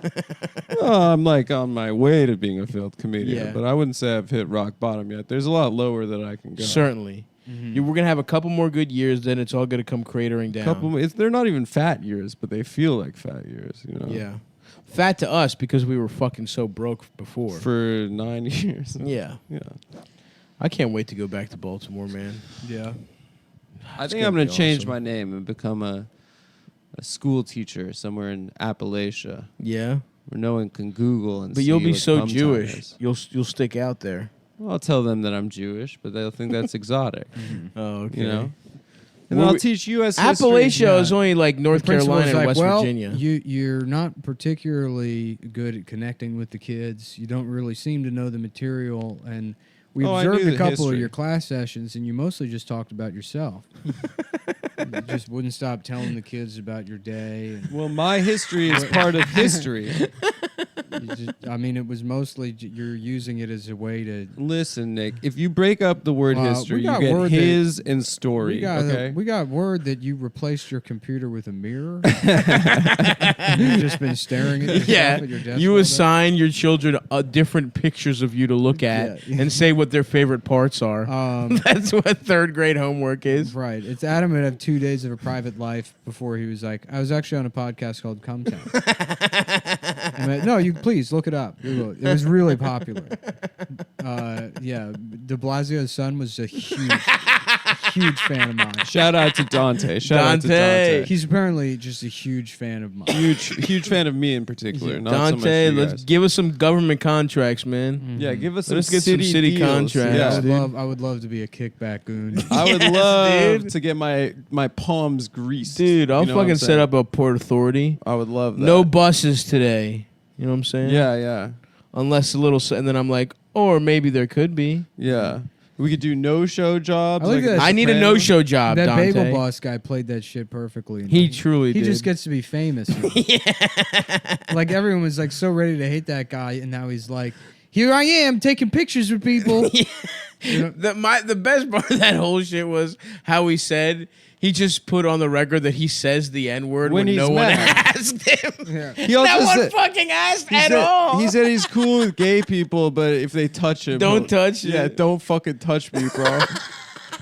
Well, I'm like on my way to being a failed comedian, Yeah. but I wouldn't say I've hit rock bottom yet. There's a lot lower that I can go. Certainly. We're gonna have a couple more good years, then it's all gonna come cratering down. They're not even fat years, but they feel like fat years. You know. Yeah. Fat to us because we were fucking so broke before. For 9 years. Yeah. Yeah. I can't wait to go back to Baltimore, man. Yeah. I It's think gonna I'm going be to change awesome. my name and become a school teacher somewhere in Appalachia Yeah. where no one can Google and But see you'll be what so cum time Jewish. is. You'll stick out there. Well, I'll tell them that I'm Jewish, but they'll think that's exotic. Oh, okay. You know? And Well, I'll teach U.S. history. Appalachia is only like North The principal Carolina was and like, West well, Virginia. You're not particularly good at connecting with the kids. You don't really seem to know the material. And we Oh, I knew observed a the couple of history. your class sessions, and you mostly just talked about yourself. You just wouldn't stop telling the kids about your day. And Well, my history is part of history. I mean, it was mostly you're using it as a way to. Listen, Nick, if you break up the word We history, you got get word that- his and story. Okay. We got word that you replaced your computer with a mirror. You've just been staring at yourself Yeah, at your desk. you all day. assign your children different pictures of you to look at Yeah. and say what their favorite parts are. That's what third grade homework is. Right. It's Adam would have 2 days of a private life before he was like, I was actually on a podcast called Cumtown. No, you please look it up. It was really popular. Yeah, De Blasio's son was a huge fan of mine. Shout out to Dante. Shout out to Dante. Dante. He's apparently just a huge fan of mine. Huge fan of me in particular. Not so much Dante, you let's guys. give us some government contracts, man. Yeah, give us Let's some get some city city deals. contracts. Yeah. I would love to be a kickback goon. I would Yes, love dude. to get my palms greased. Dude, I'll You know what I'm fucking set saying? up a Port Authority. I would love that. No buses today. You know what I'm saying? Yeah. Unless a little, and then I'm like, or maybe there could be. We could do no-show jobs. I like that. I need a Sopranos. no-show job, That Dante. Bagel Boss guy played that shit perfectly. He truly He did. just gets to be famous. Like everyone was like so ready to hate that guy, and now he's like, here I am taking pictures with people. You know? The best part of that whole shit was how he said he just put on the record that he says the N-word when When no he's one mad. asked him. Yeah. He also No one said, fucking asked he at said- all. He said he's cool with gay people, but if they touch him, Don't touch Yeah, it. don't fucking touch me, bro.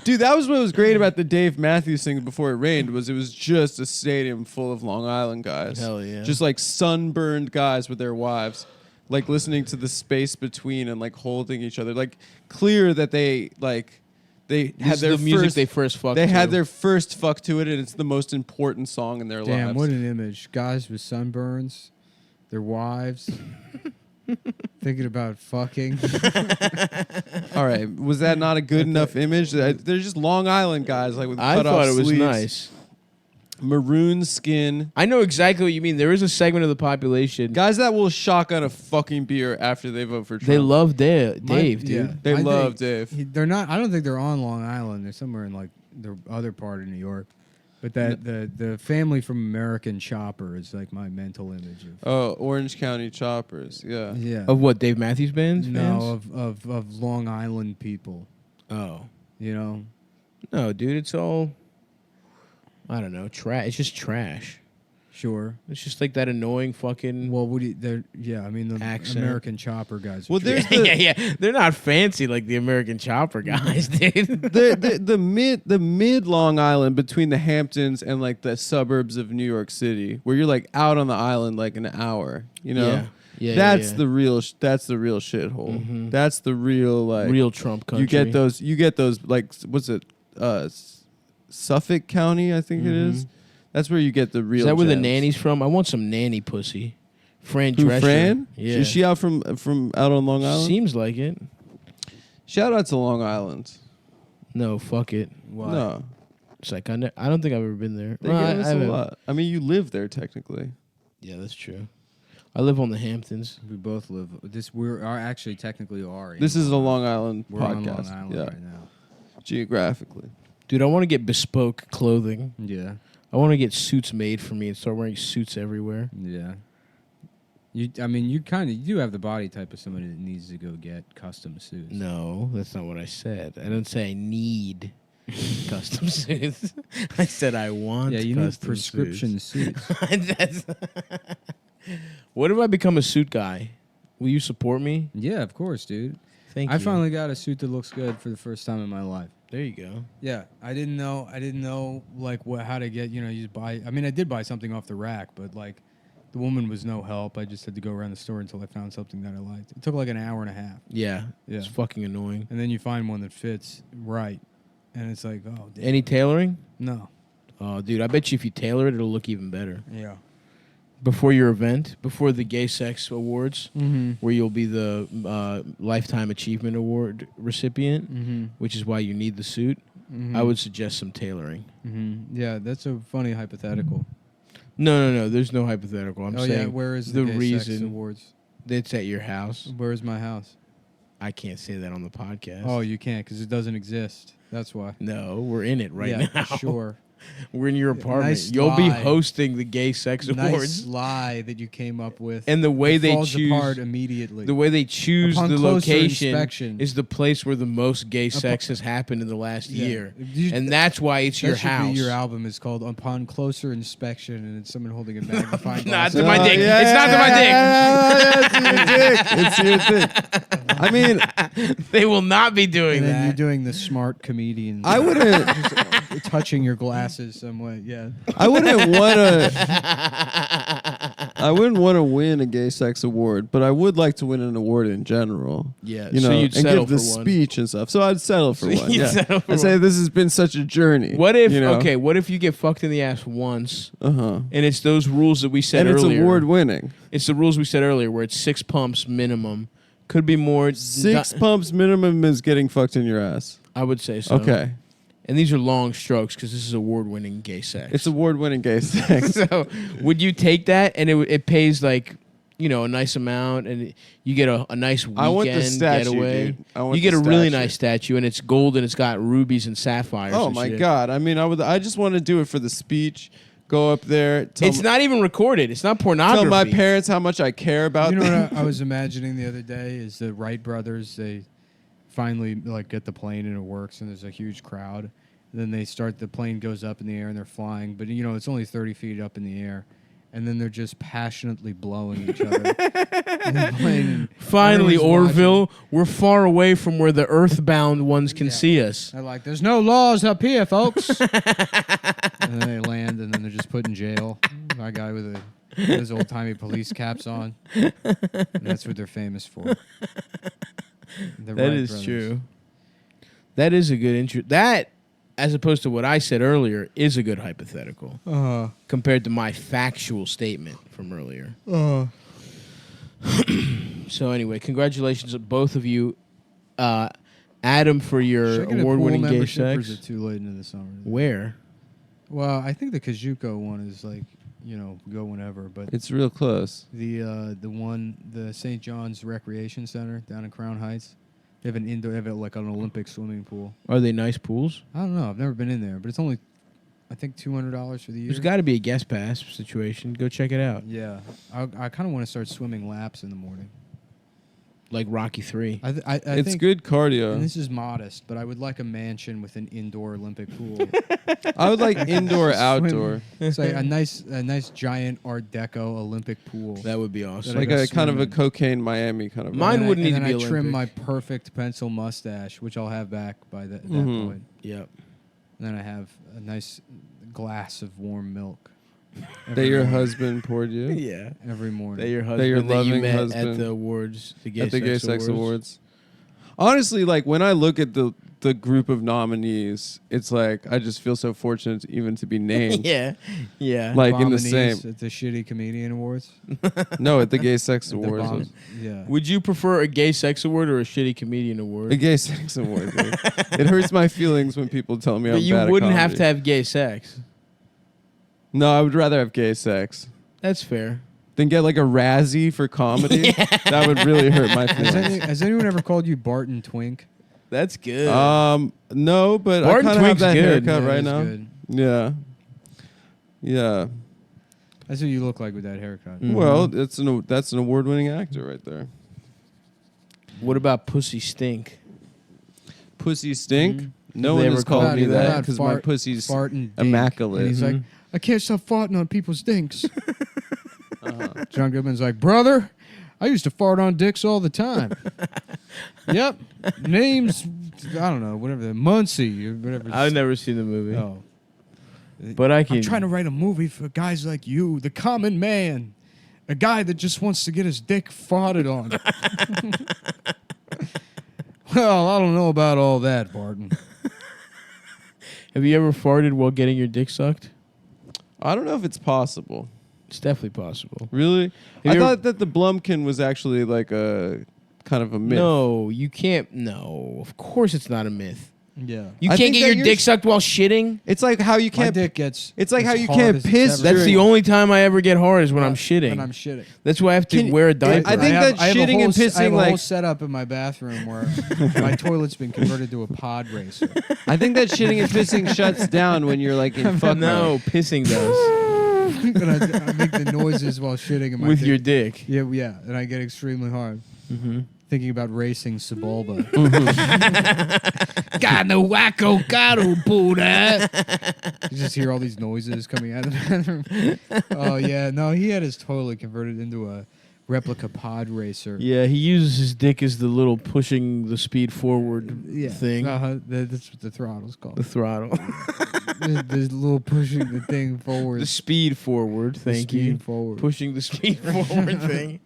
Dude, that was what was great about the Dave Matthews thing before it rained was it was just a stadium full of Long Island guys. Hell yeah. Just like sunburned guys with their wives, like listening to the space between and like holding each other. Like clear that they This had is their the music first they first fucked they had to. their first fuck to it, and it's the most important song in their Damn, lives. what an image. Guys with sunburns, their wives, thinking about fucking. All right, was that not a good enough image? They're just Long Island guys, like with I cut thought off it was sleeves, nice. maroon skin, I know exactly what you mean. There is a segment of the population. guys that will shotgun a fucking beer after they vote for Trump. They love Dave, dude. Yeah. They I love think Dave. They're not. I don't think they're on Long Island. They're somewhere in like the other part of New York. But that the family from American Chopper is like my mental image of. Oh, Orange County Choppers. Yeah. Yeah. Of what, Dave Matthews Band's No, fans? of Long Island people. Oh. You know. No, dude, it's all, I don't know, trash. It's just trash. Sure. It's just like that annoying fucking... Well, I mean the Accent. American Chopper guys. Well, there's the yeah. They're not fancy like the American Chopper guys, dude. the mid Long Island between the Hamptons and like the suburbs of New York City, where you're like out on the island like an hour. You know. Yeah. Yeah, that's yeah. the real. That's the real shithole. Mhm. That's the real like. Real Trump country. You get those like what's it? Suffolk County, I think it is. That's where you get the real. Is that where the gems. nanny's from? I want some nanny pussy. Fran Who, Drescher. Fran? Yeah. Is she out from out on Long Island? Seems like it. Shout out to Long Island. No, fuck it. Why? No, It's like I don't think I've ever been there. they Well, give us I a haven't. lot. I mean, you live there technically. Yeah, that's true. I live on the Hamptons. We both live. We're actually technically are. This is a Long Island We're on podcast. Long Island yeah, right now. geographically. Dude, I want to get bespoke clothing. Yeah. I want to get suits made for me and start wearing suits everywhere. Yeah. You do have the body type of somebody that needs to go get custom suits. No, that's not what I said. I didn't say I need custom suits. I said I want. Yeah, you need custom prescription suits. That's what if I become a suit guy? Will you support me? Yeah, of course, dude. Thank you. I finally got a suit that looks good for the first time in my life. There you go. Yeah, I didn't know like how to get, you just buy. I mean, I did buy something off the rack, but like the woman was no help. I just had to go around the store until I found something that I liked. It took like an hour and a half. Yeah. Yeah. It's fucking annoying. And then you find one that fits right. And it's like, oh, damn. Any tailoring? No. Oh, dude, I bet you if you tailor it, it'll look even better. Yeah. Before your event, before the Gay Sex Awards, Mm-hmm. where you'll be the Lifetime Achievement Award recipient, Mm-hmm. which is why you need the suit, I would suggest some tailoring. Mm-hmm. Yeah, that's a funny hypothetical. No. There's no hypothetical. I'm saying where is the the Gay Sex reason Awards? it's at your house. Where is my house? I can't say that on the podcast. Oh, you can't because it doesn't exist. That's why. No, we're in it right yeah, now. Sure. We're in your apartment. Nice You'll be lie. hosting the gay sex Nice awards. lie that you came up with. And the way It they falls choose apart immediately. the way they choose Upon the closer location inspection. is the place where the most gay sex has happened in the last Yeah. year. You- And that's why it's that your should house. Be your album is called Upon Closer Inspection, and it's someone holding a magnifying Nah, glass. to my dick. yeah, It's not to my dick. yeah, it's your dick. It's your dick. I mean, They will not be doing And then that. you're doing the smart comedian. I wouldn't. Just touching your glasses some way. Yeah. I wouldn't want to. I wouldn't want to win a gay sex award, but I would like to win an award in general. Yeah, you so know, you'd and settle give the for one. speech and stuff. So I'd settle for one. you'd Yeah, settle for I'd say one. this has been such a journey. What if you know? okay? What if you get fucked in the ass once, and it's those rules that we said it's earlier? award winning. It's the rules we said earlier, where it's 6 pumps minimum. Could be more. 6 pumps minimum is getting fucked in your ass. I would say so. Okay, And these are long strokes because this is award-winning gay sex. it's award winning gay sex. So, would you take that? And it pays like, a nice amount, and you get a nice weekend I want the statue, getaway. dude. I want You get the a really statue. nice statue, and it's gold, and it's got rubies and sapphires. Oh and my shit. god! I mean, I just want to do it for the speech. Go up there. It's not even recorded. It's not pornography. Tell my parents how much I care about You know them. what I was imagining the other day is the Wright brothers. They finally get the plane and it works, and there's a huge crowd. And then the plane goes up in the air and they're flying, but it's only 30 feet up in the air. And then they're just passionately blowing each other. in the plane, and Finally, everyone's Orville, we're far away from where the earthbound ones can Yeah. see us. They're like, "There's no laws up here, folks." And then they land, and then they're just put in jail. My guy with those old timey police caps on. And that's what they're famous for. The That Wright is brothers. true. That is a good intro. That, as opposed to what I said earlier, is a good hypothetical compared to my factual statement from earlier. So anyway, congratulations to both of you, Adam, for Should your I get a award-winning pool gay membership, or is sex. it too late into the summer? Where? Well, I think the Kajuko one is go whenever, but It's real close. the St. John's Recreation Center down in Crown Heights, they have like an Olympic swimming pool. Are they nice pools? I don't know. I've never been in there, but it's only, I think, $200 for the year. There's got to be a guest pass situation. Go check it out. Yeah, I kind of want to start swimming laps in the morning. Like Rocky 3. I It's think, good cardio. and this is modest, but I would like a mansion with an indoor Olympic pool. I would like indoor, Swim. outdoor. It's like a nice giant Art Deco Olympic pool. That would be awesome. That I Like go a kind of a swimming. cocaine Miami kind of. Mine And wouldn't need and to then be I trim my Olympic. perfect pencil mustache, which I'll have back by that Mhm. point. Yep. And then I have a nice glass of warm milk. that your husband poured you Yeah. every morning. That your husband your you loving met husband at the awards, the gay, at the Gay Sex Awards. Awards. Honestly, like when I look at the group of nominees, it's like I just feel so fortunate even to be named. Yeah. Yeah. Like in the Nominees same. at the Shitty Comedian Awards. No, at the Gay Sex At the Awards. bomb- yeah. Would you prefer a gay sex award or a shitty comedian award? The Gay Sex Award. Dude. It hurts my feelings when people tell me I'm But you bad at wouldn't have comedy. to have gay sex. No, I would rather have gay sex That's fair. than get like a Razzie for comedy. That would really hurt my feelings. Has anyone ever called you Barton Twink? That's good. No, but Barton I kind of have Twink's that good. haircut Yeah, right it's now. good. Yeah. Yeah. That's what you look like with that haircut. Mm. Well, that's an award-winning actor right there. What about pussy stink? Pussy stink. Mhm. No They one ever has called called me you that that? because my pussy's Fart and dink. immaculate. And he's like, Mhm. I can't stop farting on people's dinks. Uh-huh. John Goodman's like, brother, I used to fart on dicks all the time. Yep. Names, I don't know, whatever. Muncie or whatever. I've never seen the movie, Oh. but I can. I'm trying to write a movie for guys like you, the common man, a guy that just wants to get his dick farted on. Well, I don't know about all that, Barton. Have you ever farted while getting your dick sucked? I don't know if it's possible. It's definitely possible. Really? Have I you thought that the Blumkin was actually like a kind of a myth. No, you can't. No, of course it's not a myth. Yeah. You I can't think get that your you're dick s- sucked while shitting. It's like how you My can't. dick gets. It's like as how you hard can't as it's piss ever That's during- the been. only time I ever get hard is when I'm shitting. When I'm shitting. That's why I have to Can- wear a I diaper. think that I have a shitting and whole s- I have pissing, a whole like- setup in my bathroom where my toilet's been converted to a pod racer. I think that shitting and pissing shuts down when you're like in fuck no, mode. pissing does And I make the noises while shitting. And my with dick, your dick. yeah, and I get extremely hard. Mm-hmm. Thinking about racing Sebulba. Got no wacko, gotta pull that. You just hear all these noises coming out of the bathroom. Oh yeah, no, he had his toilet converted into a replica pod racer. Yeah, he uses his dick as the little pushing the speed forward thing. That's what the throttle's The called. throttle. There's little pushing the thing forward. The speed forward. The Thank speed you. Forward. Pushing the speed forward thing.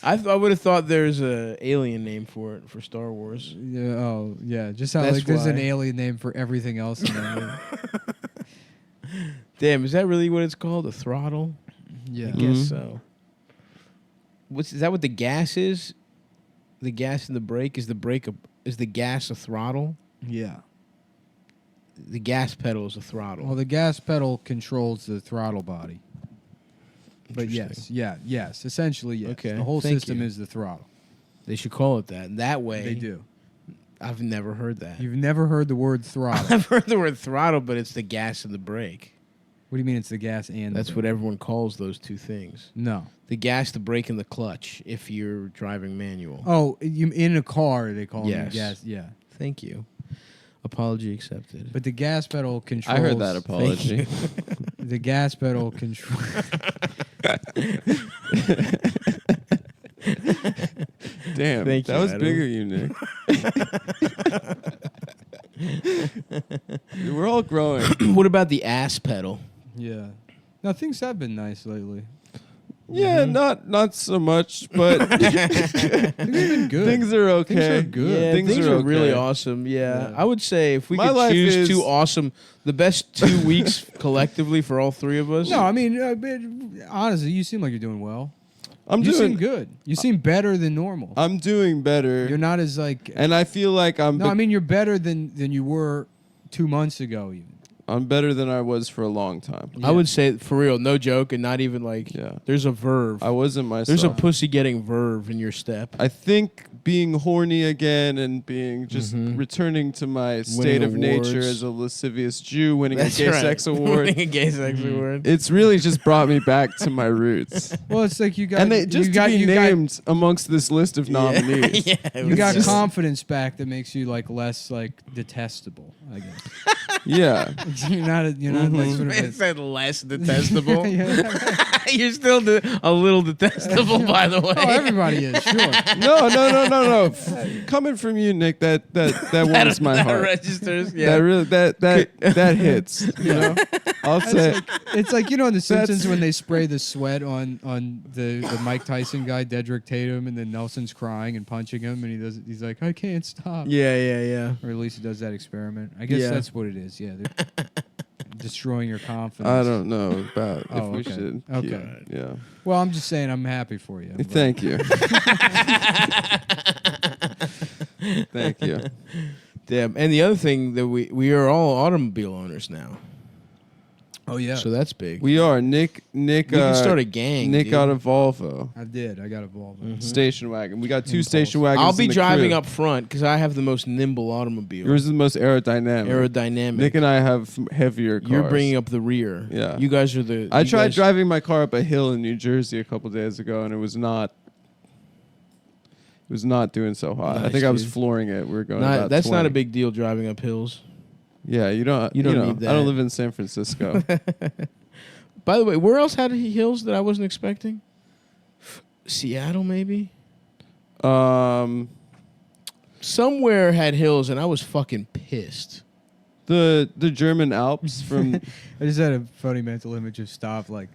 I would have thought there's a alien name for it for Star Wars. Yeah. Oh yeah. Just how That's like there's an why. alien name for everything else in that. Damn, is that really what it's called? A throttle? Yeah. I guess Mhm. so. Is that what the gas is? The gas in the brake is is the gas a throttle? Yeah. The gas pedal is a throttle. Well, the gas pedal controls the throttle body. But Interesting. yes, essentially yes. Okay, The whole thank system you. is the throttle. They should call it that. That way, They do. I've never heard that. You've never heard the word throttle. I've heard the word throttle, but it's the gas and the brake. What do you mean it's the gas and That's the what brake? everyone calls those two things. No. The gas, the brake, and the clutch if you're driving manual. Oh, you in a car they call Yes. it the gas. Yeah. Thank you. Apology accepted. But the gas pedal controls. I heard that Thank apology. you. The gas pedal control. Damn, Thank that you, was Adam. bigger, you Nick. We're all growing. What about the ass pedal? Yeah. No, things have been nice lately. Yeah, not so much, but Things have been good. things are okay. Things are good. Yeah, Things things are are really okay. awesome. Yeah. Yeah. I would say if we My could life choose is- two awesome, the best 2 weeks collectively for all three of us. No, I mean, but honestly, you seem like you're doing well. I'm You doing seem good. You seem better than normal. I'm doing better, You're not as like. and I feel like No, I mean you're better than you were 2 months ago. Even. I'm better than I was for a long time. I would say for real, no joke, and not even like. Yeah. There's a verve. I wasn't myself. There's a pussy getting verve in your step. I think being horny again and being just returning to my state of nature awards. as a lascivious Jew, winning That's a gay right. sex award. Winning a gay sex award. It's really just brought me back to my roots. Well, it's like you got. And they just you got, to be you named amongst this list of nominees. Yeah, Got, it you was got just- confidence back that makes you like less like detestable. I guess Yeah. you're not like sort of. It said less detestable. Yeah. You're still a little detestable, by the way. Oh, everybody is sure. No. Coming from you, Nick, that warms my that heart. registers. That Yeah. really that hits. You know, I'll say It's like in The Simpsons when they spray the sweat on the Mike Tyson guy, Dedrick Tatum, and then Nelson's crying and punching him, and he's like, I can't stop. Yeah. Or at least he does that experiment. I guess Yeah. that's what it is. Yeah, they're destroying your confidence. I don't know about Oh, if we okay. should. Okay. Yeah. Well, I'm just saying I'm happy for you. but- Thank you. Thank you. Damn. And the other thing that we are all automobile owners now. Oh yeah, So that's big. We are Nick. We can start a gang. Nick dude. got a Volvo I did. I got a Volvo. station wagon. We got two Impulse. station wagons. I'll be in the driving crew. up front because I have the most nimble automobile. Yours is the most aerodynamic. Aerodynamic. Nick and I have heavier cars. You're bringing up the rear. Yeah. You guys are the. I you tried guys- driving my car up a hill in New Jersey a couple days ago, and it was not. It was not doing so hot. I Nice, think I was dude. flooring it. We were going. about That's not 20. a big deal driving up hills. Yeah, you don't. You don't know, need I don't that. live in San Francisco. By the way, where else had he hills that I wasn't expecting? Seattle, maybe. Somewhere had hills, and I was fucking pissed. The German Alps from. I just had a funny mental image of Stav like.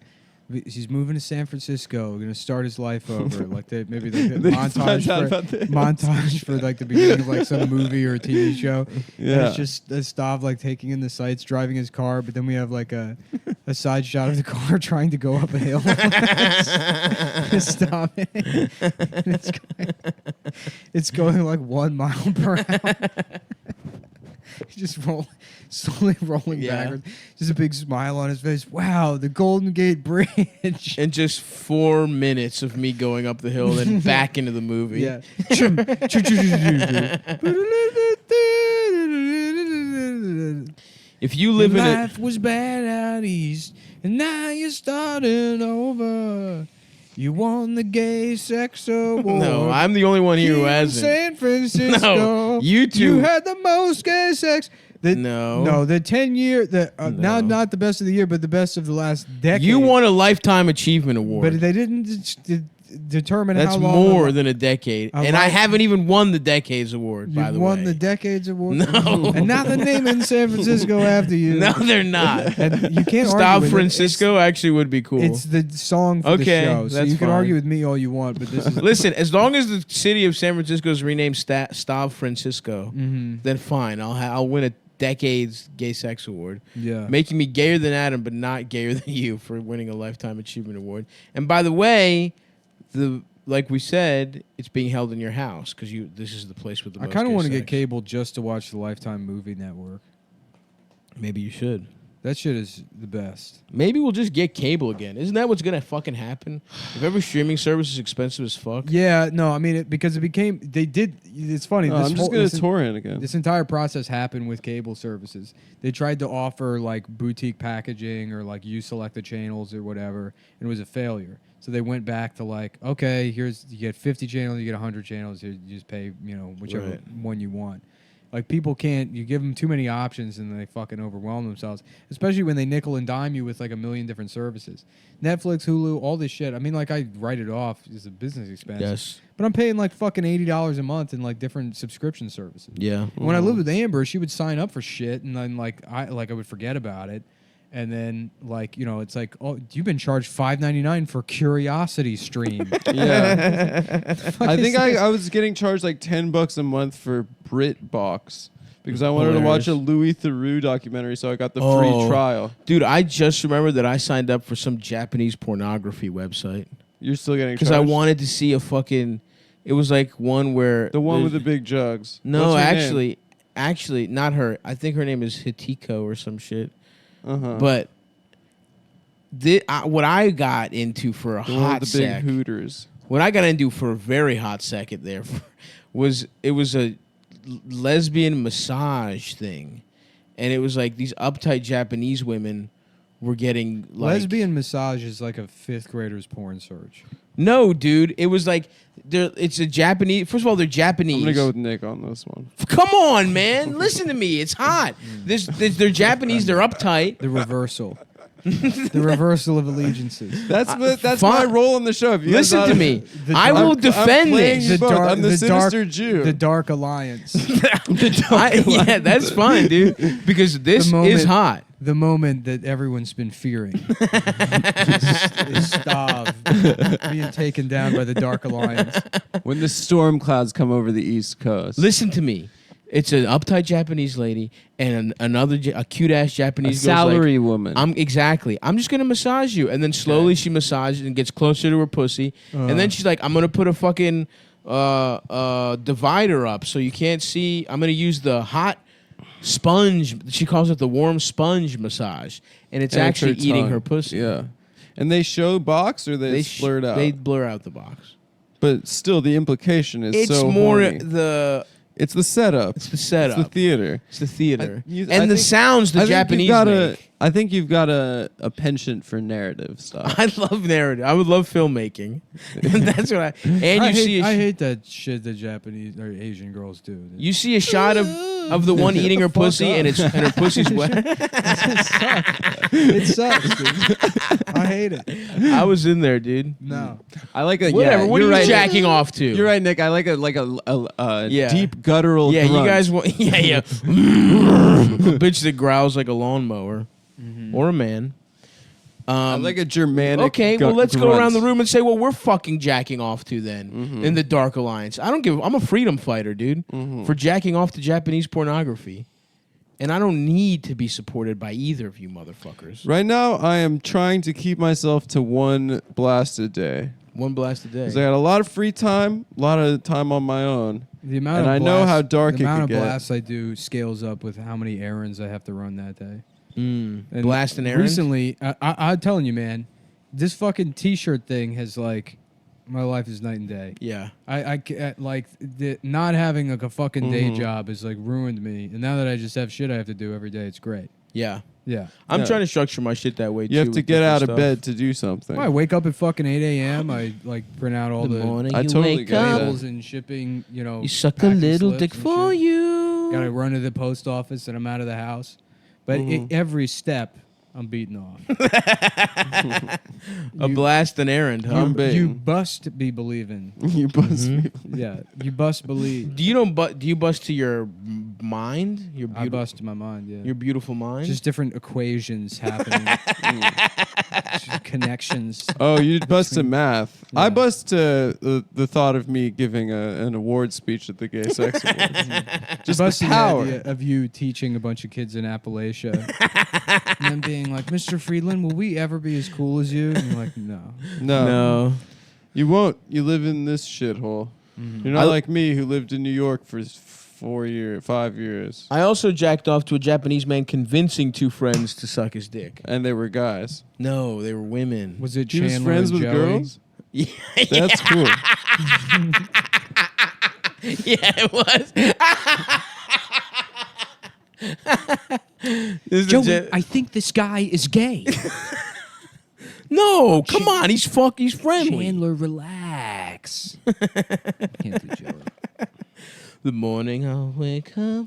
He's moving to San Francisco. We're gonna start his life over, like maybe like a They find out about the montage for like the beginning of like some movie or a TV show. And Yeah. it's just Stav like taking in the sights, driving his car, but then we have like a side shot of the car trying to go up a hill. Stop it. And it's going like 1 mile per hour. just slowly rolling Yeah. backwards. Just a big smile on his face. Wow, the Golden Gate Bridge. And just 4 minutes of me going up the hill and back into the movie. Yeah. If you live in a Life was bad out east, and now you're starting over. You won the gay sex award. no, I'm the only one here who in hasn't. San Francisco. No, you two. You had the most gay sex. No. The 10-year, now No. not the best of the year, but the best of the last decade. You won a lifetime achievement award. but they didn't determine That's how long. more than a decade, A and I life- haven't even won the Decades Award. By You the won way, the Decades Award. No. And now they're naming San Francisco after you. no, they're not. And you can't Stop argue with it. Francisco actually would be cool. It's the song for the Okay, show, so that's you can fine. argue with me all you want, but this is Listen, as long as the city of San Francisco is renamed Stav Francisco, Mhm. then fine. I'll win a Decades Gay Sex Award, Yeah. making me gayer than Adam, but not gayer than you for winning a Lifetime Achievement Award. And by the way, like we said, it's being held in your house because this is the place with the I most. kind of gay want to get sex. cable just to watch the Lifetime Movie Network. Maybe you should. That shit is the best. Maybe we'll just get cable again. Isn't that what's gonna fucking happen? If every streaming service is expensive as fuck. Yeah, no, I mean, because it became, they did, it's funny. Oh, this I'm just whole- gonna this- torrent again. This entire process happened with cable services. They tried to offer like boutique packaging or like you select the channels or whatever, and it was a failure. So they went back to like, okay, you get 50 channels, you get 100 channels, you just pay, whichever Right. one you want. Like people you give them too many options and they fucking overwhelm themselves, especially when they nickel and dime you with like a million different services. Netflix, Hulu, all this shit. I mean, like I write it off as a business expense. Yes. But I'm paying like fucking $80 a month in like different subscription services. Yeah. When I lived with Amber, she would sign up for shit, and then I would forget about it, and then it's like, oh, you've been charged $5.99 for Curiosity Stream. Yeah. I think I was getting charged like $10 a month for BritBox because I wanted to watch a Louis Theroux documentary, so I got the free Oh. trial. Dude, I just remembered that I signed up for some Japanese pornography website You're still getting because charged? I wanted to see a fucking. It was like one where The one with the there's- big jugs. No, What's her name? actually, not her. I think her name is Hitiko or some shit. Uh-huh. But what I got into for a the one hot with the big sec, hooters. what I got into for a very hot second there, was a lesbian massage thing, and it was like these uptight Japanese women were getting like Lesbian massage is like a fifth grader's porn search. No, dude, it was like it's a Japanese. First of all, they're Japanese. I'm gonna go with Nick on this one. Come on, man, listen to me. It's hot. They're Japanese. They're uptight. The reversal. The reversal of allegiances. That's my fine. role on the show. If you guys Listen not- to me. The I dark- will I'm defend playing this. you both. I'm the sinister Jew. The Dark Alliance. Yeah, that's fine, dude. Because this The moment- is hot. The moment that everyone's been fearing is Stav being taken down by the Dark Alliance. When the storm clouds come over the East Coast. Listen to me. It's an uptight Japanese lady and a cute ass a Japanese girl's salary like, woman. I'm just gonna massage you, and then slowly she massages and gets closer to her pussy, and then she's like, I'm gonna put a fucking divider up so you can't see. I'm gonna use the hot sponge. She calls it the warm sponge massage, and it's And actually her eating tongue. her pussy. Yeah. And they show box or they blur it out? They blur out the box. But still, the implication is It's so more horny. it's It's the setup. the setup. It's the theater. It's the theater. I and the think- sounds the I think you've Japanese got make. I think you've got a penchant for narrative stuff. I love narrative. I would love filmmaking. And that's what I. And I hate that shit that Japanese or Asian girls do. you see a shot of the one eating her Fuck pussy, up. and her pussy's wet. It sucks, dude. I hate it. I was in there, dude. No. I like a Whatever. Yeah, what are you're you right. jacking off to? You're right, Nick. I like a Yeah. deep guttural. Yeah, you grunt. guys want. Yeah. A bitch that growls like a lawnmower or a man. I like a Germanic. Okay, well, let's go grunt. around the room and say what we're fucking jacking off to then in the Dark Alliance. I don't give. I'm a freedom fighter, dude, for jacking off to Japanese pornography, and I don't need to be supported by either of you motherfuckers. Right now, I am trying to keep myself to one blast a day. One blast a day. Because I got a lot of free time, a lot of time on my own. The amount And of I know how dark the it amount could of get. blasts I do scales up with how many errands I have to run that day. And Blast an errand? Recently, I'm telling you, man, this fucking T-shirt thing has like, my life is night and day. Yeah. Like not having like a fucking day Mhm. job has like ruined me, and now that I just have shit I have to do every day, it's great. Yeah. Yeah. I'm Yeah. trying to structure my shit that way, too. You have to with get different out of stuff. bed to do something. Well, I wake up at fucking 8 a.m. I like print out all The the morning I you totally wake get up, that. labels and shipping, you know. you suck a packing little slips dick and for shit. you. Gotta run to the post office and I'm out of the house. But Mhm. every step, I'm beating off. A blast an errand, huh? I'm baiting. You bust be believing. You bust me. Yeah, you bust believe. Do you bust to your mind? Your I bust my mind, yeah. Your beautiful mind? Just different equations happening. Just connections. Oh, you bust to math. Yeah. I bust to the thought of me giving an award speech at the Gay Sex Awards. Just the Busting power. idea of you teaching a bunch of kids in Appalachia and then being like, Mr. Friedland, will we ever be as cool as you? And you're like, no. no. You won't. You live in this shithole. Mhm. You're not I- like me who lived in New York for 5 years. I also jacked off to a Japanese man convincing two friends to suck his dick. And they were guys. No, they were women. Was it He was Chandler friends and with Joey? girls? Yeah, That's cool. yeah, it was. This is Joey, I think this guy is gay. no, come on, he's friendly. Chandler, relax. Can't do Joey. The morning I'll wake up,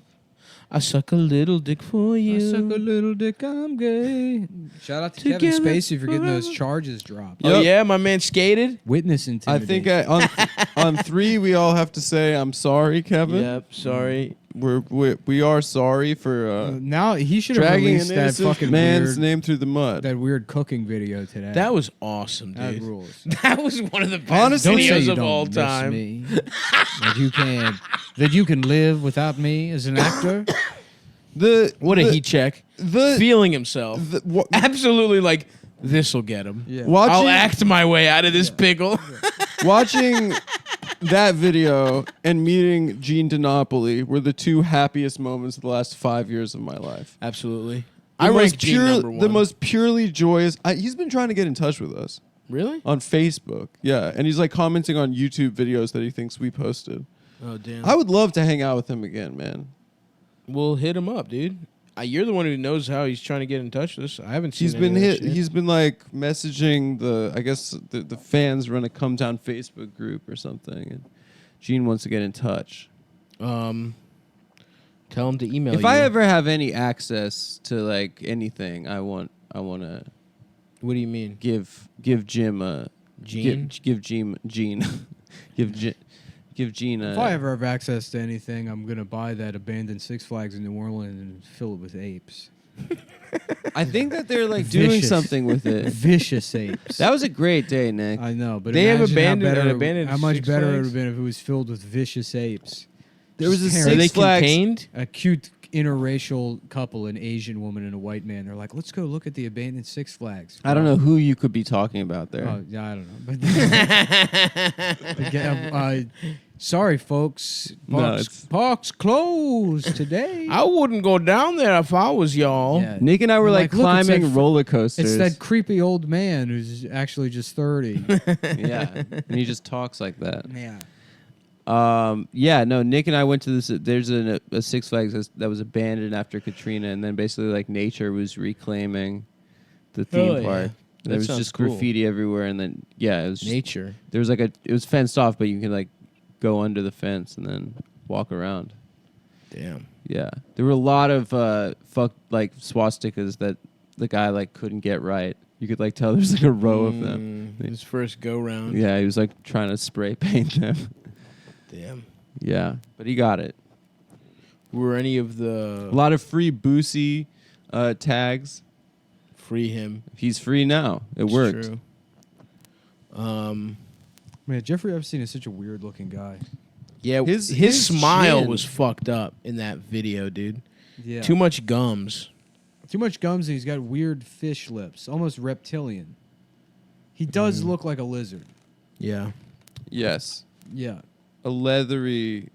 I suck a little dick for you. I suck a little dick, I'm gay. Shout out to Kevin Together Spacey for getting those forever. charges dropped. Oh Yep. yeah, my man skated. Witness I intimidation. think on 3 we all have to say I'm sorry, Kevin. Yep, sorry. We are sorry for now he should have dragging released an that innocent fucking man's weird, name through the mud. that weird cooking video today. That was awesome, That dude. rules. That was one of the best Honestly, Don't say videos you of don't all miss time. me. that you can live without me as an actor. What a heat check. The Feeling himself. what, Absolutely like, this'll get him. Yeah. watching I'll act my way out of this pickle. watching that video and meeting Gene DiNapoli were the two happiest moments of the last 5 years of my life. Absolutely. The I most rank Gene number one. the most purely joyous. He's been trying to get in touch with us Really? on Facebook. Yeah, and he's like commenting on YouTube videos that he thinks we posted. Oh, damn. I would love to hang out with him again, man. We'll hit him up, dude. You're the one who knows how he's trying to get in touch with us. I haven't seen He's any been of that hit. shit. He's been like messaging the fans run a Come Down Facebook group or something, and Gene wants to get in touch. Tell him to email you. If I ever have any access to like anything, I want to What do you mean? give Jim a Gene? give Gene give Gene a. If I ever have access to anything, I'm gonna buy that abandoned Six Flags in New Orleans and fill it with apes. I think that they're like doing Vicious. something with it. Vicious apes. That was a great day, Nick. I know, but They have imagine abandoned- how, better, an abandoned how much Six better it would Flags? have been if it was filled with vicious apes. There was a Just Are they Six Flags. contained? A cute interracial couple, an Asian woman and a white man. They're like, let's go look at the abandoned Six Flags. I don't know who you could be talking about there. Oh, yeah, I don't know. But again, sorry, folks. No, Parks, parks closed today. I wouldn't go down there if I was y'all. Yeah. Nick and I were like Like, look, it's climbing that roller coasters. It's that creepy old man who's actually just 30. Yeah, and he just talks like that. Yeah. Yeah, no, Nick and I went to this. There's a Six Flags that was abandoned after Katrina, and then basically like nature was reclaiming the theme Oh, yeah. park. That There was sounds just cool. graffiti everywhere, and then it was just, Nature. there was like it was fenced off, but you can like go under the fence and then walk around. Damn. Yeah, there were a lot of like swastikas that the guy like couldn't get right. You could like tell there's like a row of them. His first go round. Yeah, he was like trying to spray paint them. Damn. Yeah, but he got it. Were any of the A lot of free Boosie tags. free him? He's free now. It It's worked. True. Man, Jeffrey Epstein is such a weird looking guy. Yeah, His his smile chin. was fucked up in that video, dude. Yeah. Too much gums. Too much gums and he's got weird fish lips, almost reptilian. He does look like a lizard. Yeah. Yes. Yeah. A leathery,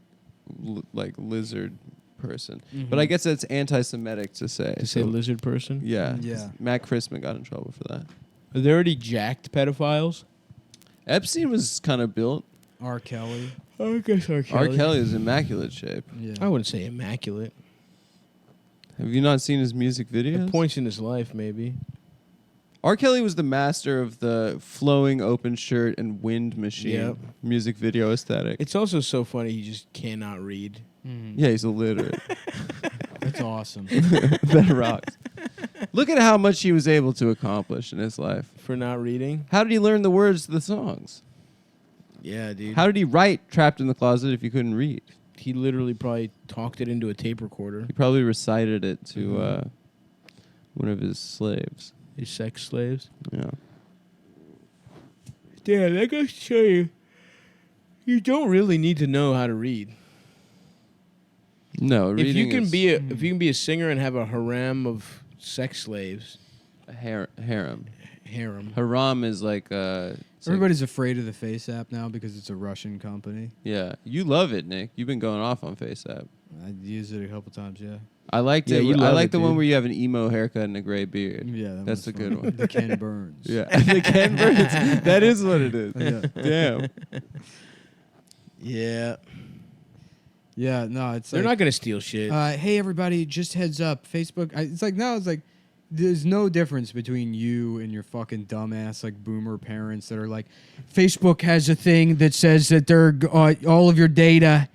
like lizard person. But I guess that's anti-Semitic to say. To say lizard person? Yeah. Yeah. Matt Christman got in trouble for that. Are there already jacked pedophiles? Epstein was kind of built. R. Kelly. I guess R. R. Kelly is immaculate shape. Yeah. I wouldn't say immaculate. Have you not seen his music videos? At points in his life, maybe. R. Kelly was the master of the flowing open shirt and wind machine Yep. music video aesthetic. It's also so funny he just cannot read. Yeah, he's illiterate. That's awesome. That rocks. Look at how much he was able to accomplish in his life. For not reading? How did he learn the words to the songs? Yeah, dude. How did he write Trapped in the Closet if he couldn't read? He literally probably talked it into a tape recorder. He probably recited it to one of his slaves. His sex slaves. Yeah. Damn, that goes to show you. You don't really need to know how to read. No, If you reading can is be a singer and have a harem of sex slaves, a harem. harem. Haram is like it's like- Everybody's afraid of the Face app now because it's a Russian company. yeah, you love it, Nick. You've been going off on FaceApp. I used it a couple times, yeah. I liked Yeah, it. you I love like it, the one dude. where you have an emo haircut and a gray beard. Yeah, That's was a good fun. one. The Ken Burns. Yeah, the Ken Burns. That is what it is. Yeah. Damn. Yeah. Yeah, no, it's They're like, not going to steal shit. hey everybody, just heads up, Facebook. It's like now it's like there's no difference between you and your fucking dumbass like boomer parents that are like, Facebook has a thing that says that they're all of your data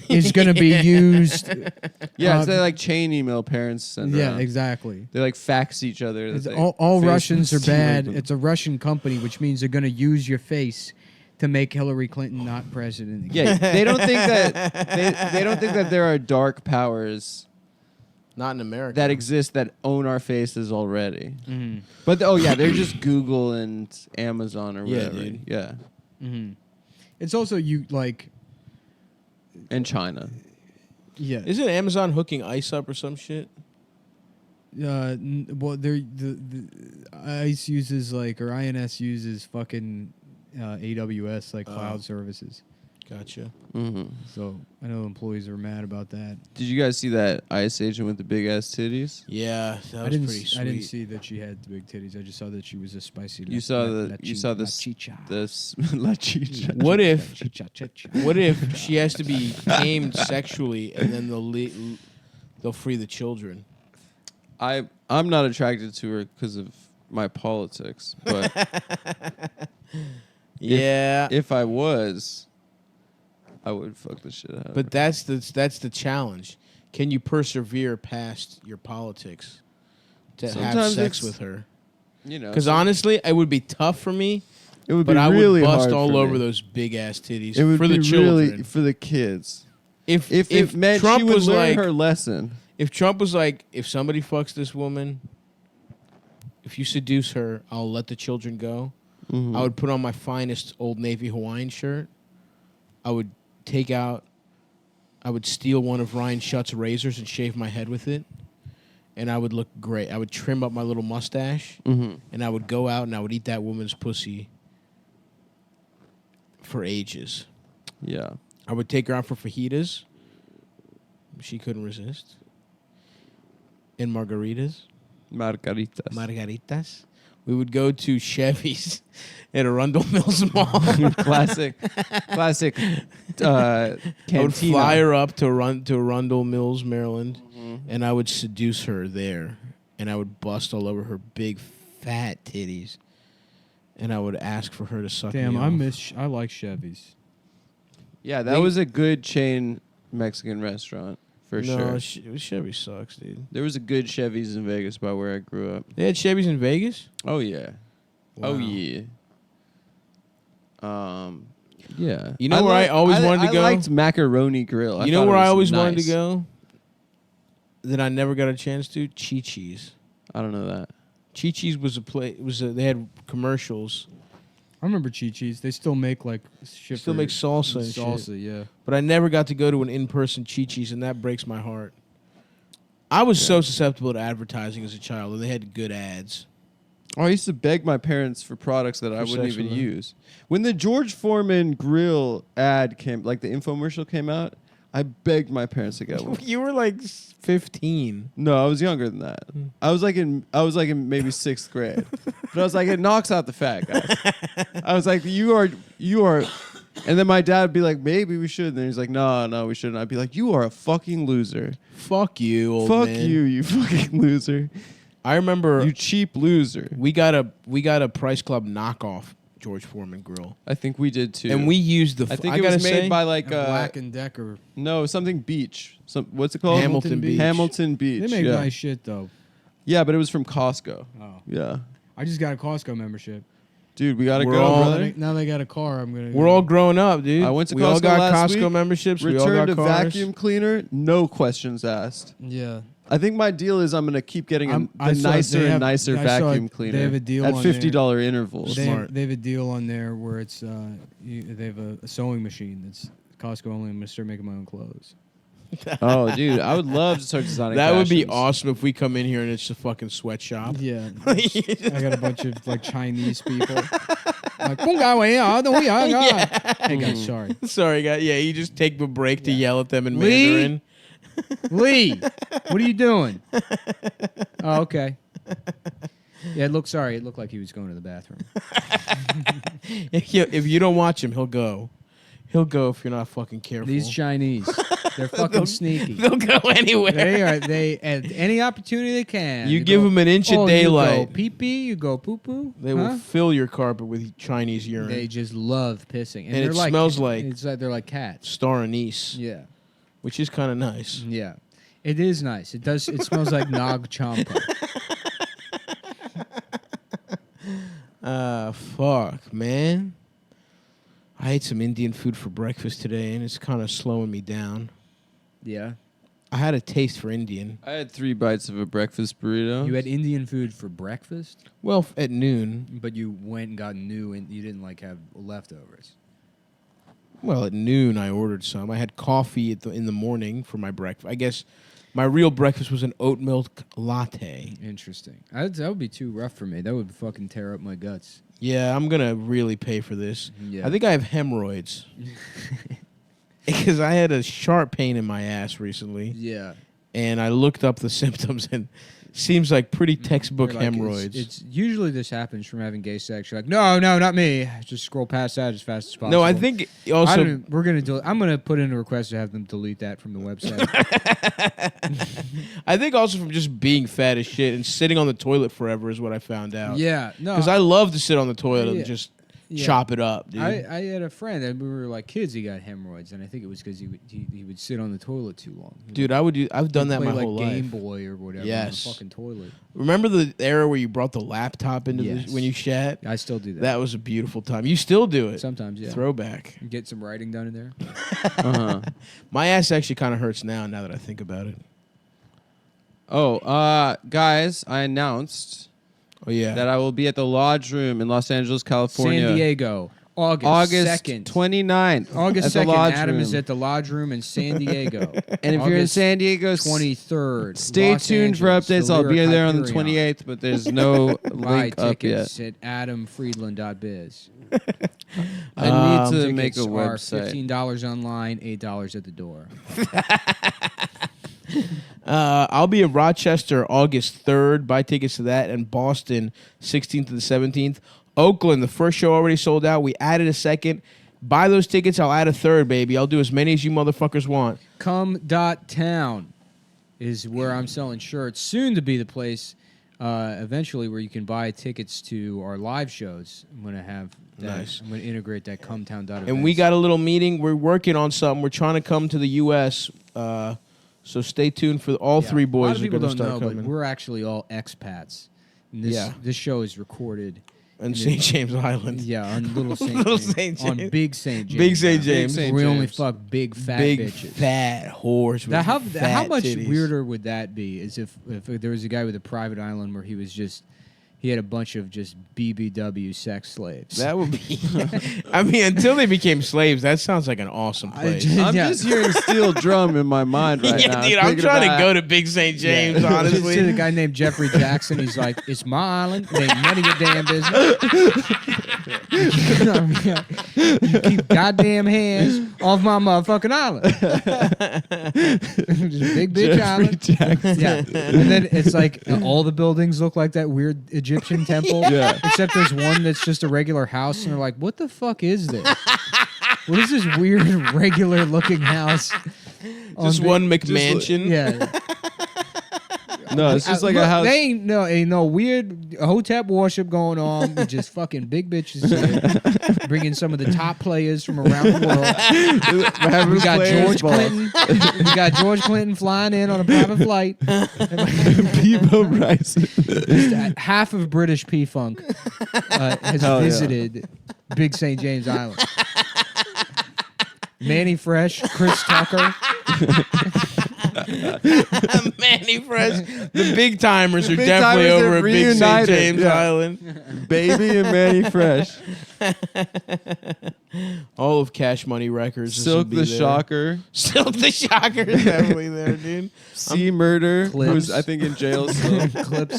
is going to be used. Yeah, it's like chain email parents send Yeah, around. exactly. They like fax each other. It's that they- all Facebook Russians are stealing bad. them. It's a Russian company, which means they're going to use your face to make Hillary Clinton not president again. Yeah, they don't think that they don't think that there are dark powers Not in America. that exist that own our faces already. Mhm. But they're just Google and Amazon or Yeah, whatever. dude. Yeah, Mhm. It's also you like and China. yeah. Isn't Amazon hooking ICE up or some shit? Well, the ICE uses like or INS uses fucking AWS like cloud services. Gotcha. hmm So I know employees are mad about that. Did you guys see that ICE agent with the big ass titties? Yeah, that was I didn't. pretty sweet. I didn't see that she had the big titties. I just saw that she was a spicy. You saw the la chicha. La chicha. What if Chicha. What if she has to be tamed sexually and then they'll free the children? I'm not attracted to her because of my politics, but Yeah, if I was, I would fuck the shit out of her. but that's the challenge. Can you persevere past your politics to have Sometimes sex it's- with her? you know, Because honestly, it would be tough for me, it would but be I really would bust hard all for over me. those big ass titties It would for be the children. really for the kids. if If it meant Trump she would was learn like, her lesson. if Trump was like, if somebody fucks this woman, if you seduce her, I'll let the children go. Mhm. I would put on my finest Old Navy Hawaiian shirt. I would steal one of Ryan Schutt's razors and shave my head with it. And I would look great. I would trim up my little mustache. Mhm. And I would go out and I would eat that woman's pussy for ages. Yeah. I would take her out for fajitas. She couldn't resist. And margaritas. Margaritas. Margaritas. We would go to Chevy's at Arundel Mills Mall. classic I would cantina. fly her up to Arundel Mills, Maryland, Mhm. and I would seduce her there. And I would bust all over her big, fat titties. And I would ask for her to suck Damn, me I off. I like Chevys. Yeah, that was a good chain Mexican restaurant for No, sure. Chevy sucks, dude. There was a good Chevy's in Vegas by where I grew up. They had Chevys in Vegas? Oh yeah. Oh Wow. yeah. Yeah. You know where I always wanted to go? I liked Macaroni Grill. You know thought it where I was always wanted to nice. go? That I never got a chance to? Chi-Chi's. I don't know that. Chi-Chi's was a place. They had commercials. I remember Chi-Chi's. They still make like shit. Still for- make salsa and shit. salsa, yeah. But I never got to go to an in-person Chi-Chi's, and that breaks my heart. I was so susceptible to advertising as a child, and they had good ads. Oh, I used to beg my parents for products that I wouldn't sex even with them. use. When the George Foreman grill ad came, like the infomercial came out, I begged my parents to get one. You were like 15. No, I was younger than that. I was like in maybe 6th grade. But I was like, it knocks out the fat, guys. I was like, you are, and then my dad would be like, maybe we should. And then he's like, no, we shouldn't. I'd be like, you are a fucking loser. Fuck you, old Fuck man. you fucking loser. I remember You cheap loser. we got a Price Club knockoff George Foreman grill, I think we did too. and we used the. I think I it was gotta made say, by like Black and Decker. no, something Beach. What's it called? Hamilton Beach. Hamilton Beach. They make yeah. nice shit though. Yeah, but it was from Costco. Oh, Yeah. I just got a Costco membership. Dude, we gotta We're go, all- brother. Now they got a car. I'm gonna. we're all grown up, dude. I went to we all Costco got last Costco week, memberships. We all Returned got a cars. vacuum cleaner, no questions asked. Yeah. I think my deal is I'm gonna keep getting I the saw nicer they and have- nicer I saw vacuum they cleaner have a deal at on $50 intervals. They Smart. have a deal on there where it's they have a sewing machine that's Costco only. I'm gonna start making my own clothes. Oh, dude, I would love to start designing. That would be fashions. awesome if we come in here and it's a fucking sweatshop. Yeah. I got a bunch of like Chinese people. Like, hey guys, sorry. Sorry, guys. Yeah, you just take the break to yell at them in Lee? Mandarin. Lee, what are you doing? Oh, okay. Yeah, it looked like he was going to the bathroom. If you don't watch him, he'll go. He'll go if you're not fucking careful. These Chinese, they're fucking sneaky. They'll go anywhere. They at any opportunity they can. You give go, them an inch of daylight. You go pee pee. You go poo poo. They will fill your carpet with Chinese urine. They just love pissing, And they're it smells like- it's like they're like cats. Star anise, Yeah, which is kind of nice. yeah. It is nice. It does. It smells like Nag Champa. Fuck, man. I ate some Indian food for breakfast today, and it's kind of slowing me down. Yeah. I had a taste for Indian. I had 3 bites of a breakfast burrito. You had Indian food for breakfast, Well, at noon. but you went and got new, and you didn't like have leftovers. Well, at noon I ordered some. I had coffee in the morning for my breakfast. I guess my real breakfast was an oat milk latte. Interesting. That would be too rough for me. That would fucking tear up my guts. Yeah, I'm gonna really pay for this. Yeah. I think I have hemorrhoids because I had a sharp pain in my ass recently, Yeah. and I looked up the symptoms, and seems like pretty textbook You're like, hemorrhoids. It's usually this happens from having gay sex. You're like, no, not me. Just scroll past that as fast as possible. no, I think also I'm gonna put in a request to have them delete that from the website. I think also from just being fat as shit and sitting on the toilet forever is what I found out. Yeah, no, Because I love to sit on the toilet Yeah. and just Yeah. chop it up, dude. I had a friend and we were like kids. He got hemorrhoids, and I think it was because he would sit on the toilet too long. Dude, I've done that play my like whole Game life. Boy or whatever Yes. on the fucking toilet. Remember the era where you brought the laptop into Yes. when you shat? I still do that. That was a beautiful time. You still do it. Sometimes, yeah. Throwback. Get some writing done in there. Uh-huh. My ass actually kind of hurts now that I think about it. Oh, guys, I announced Oh, yeah. that I will be at the Lodge Room in Los Angeles, California. San Diego, August August 2nd. 29th. August at the 2nd, Lodge Adam Room. is at the Lodge Room in San Diego. And if you're in August San Diego, 23rd. stay Los tuned for Angeles, updates. I'll be Lyric there on the Hyperion. 28th, but there's no Buy link up yet. tickets at adamfriedland.biz. I need to Tickets make a are website. $15 online, $8 at the door. I'll be in Rochester August 3rd. Buy tickets to that. And Boston 16th to the 17th. Oakland, the first show already sold out. We added a second. Buy those tickets. I'll add a third, baby. I'll do as many as you motherfuckers want. Come.town is where I'm selling shirts. Soon to be the place, eventually, where you can buy tickets to our live shows. I'm going to have that. Nice. I'm going to integrate that Come.town. And we got a little meeting. We're working on something. We're trying to come to the U.S., so stay tuned for all three A lot boys of are people going to don't start know, coming. but we're actually all expats. And this show is recorded. And St. James Island. Yeah, on Little St. Little James. St. On James. Big St. James. Big St. Island. James. St. We only James. fuck big fat Big bitches. fat whores. Now, with how fat much titties. weirder would that be? Is if there was a guy with a private island where he was just he had a bunch of just BBW sex slaves. That would be. I mean, until they became slaves, that sounds like an awesome place. I'm just hearing steel drum in my mind right yeah, now. dude, I'm thinking trying about- to go to Big St. James, To honestly. the guy named Jeffrey Jackson, he's like, "It's my island. It ain't none of your damn business. You keep goddamn hands off my motherfucking island." Just big bitch Jeffrey island. Jackson. Yeah, and then it's like all the buildings look like that weird Egyptian temple. Yeah. Except there's one that's just a regular house, and they're like, "What the fuck is this? What is this weird regular looking house?" Just one McMansion. Yeah. No, it's just like Look, a house. They ain't no weird hotep worship going on. With just fucking big bitches here, bringing some of the top players from around the world. Having We got players George ball. Clinton. We got George Clinton flying in on a private flight. People rising. Just half of British P-Funk has Hell yeah. visited Big St. James Island. Manny Fresh, Chris Tucker. Manny Fresh. The big timers are big definitely timers over have at Big St. reunited, James yeah. Island. Baby and Manny Fresh. All of Cash Money Records. this Silk would be the there. Shocker. Silk the Shocker is definitely there, dude. C Murder, Clips. who's I think in jail still.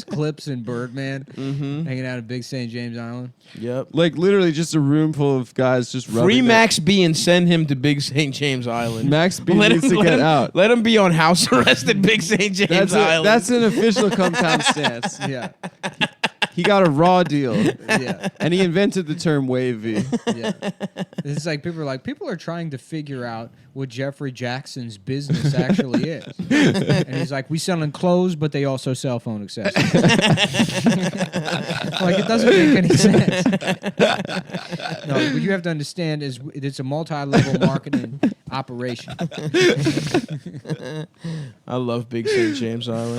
Clips, and Birdman Mm-hmm. hanging out at Big St. James Island. Yep. Like literally just a room full of guys just rubbing Free their- Max B and send him to Big St. James Island. Max B needs to get out. Let him be on house arrest at Big St. James Island. That's an official come town stance. Yeah, He got a raw deal, yeah, and he invented the term wavy. yeah. It's like people are trying to figure out what Jeffrey Jackson's business actually is, and he's like, we selling clothes, but they also sell phone accessories. Like it doesn't make any sense. No, what you have to understand is it's a multi-level marketing operation. I love Big St. James Island.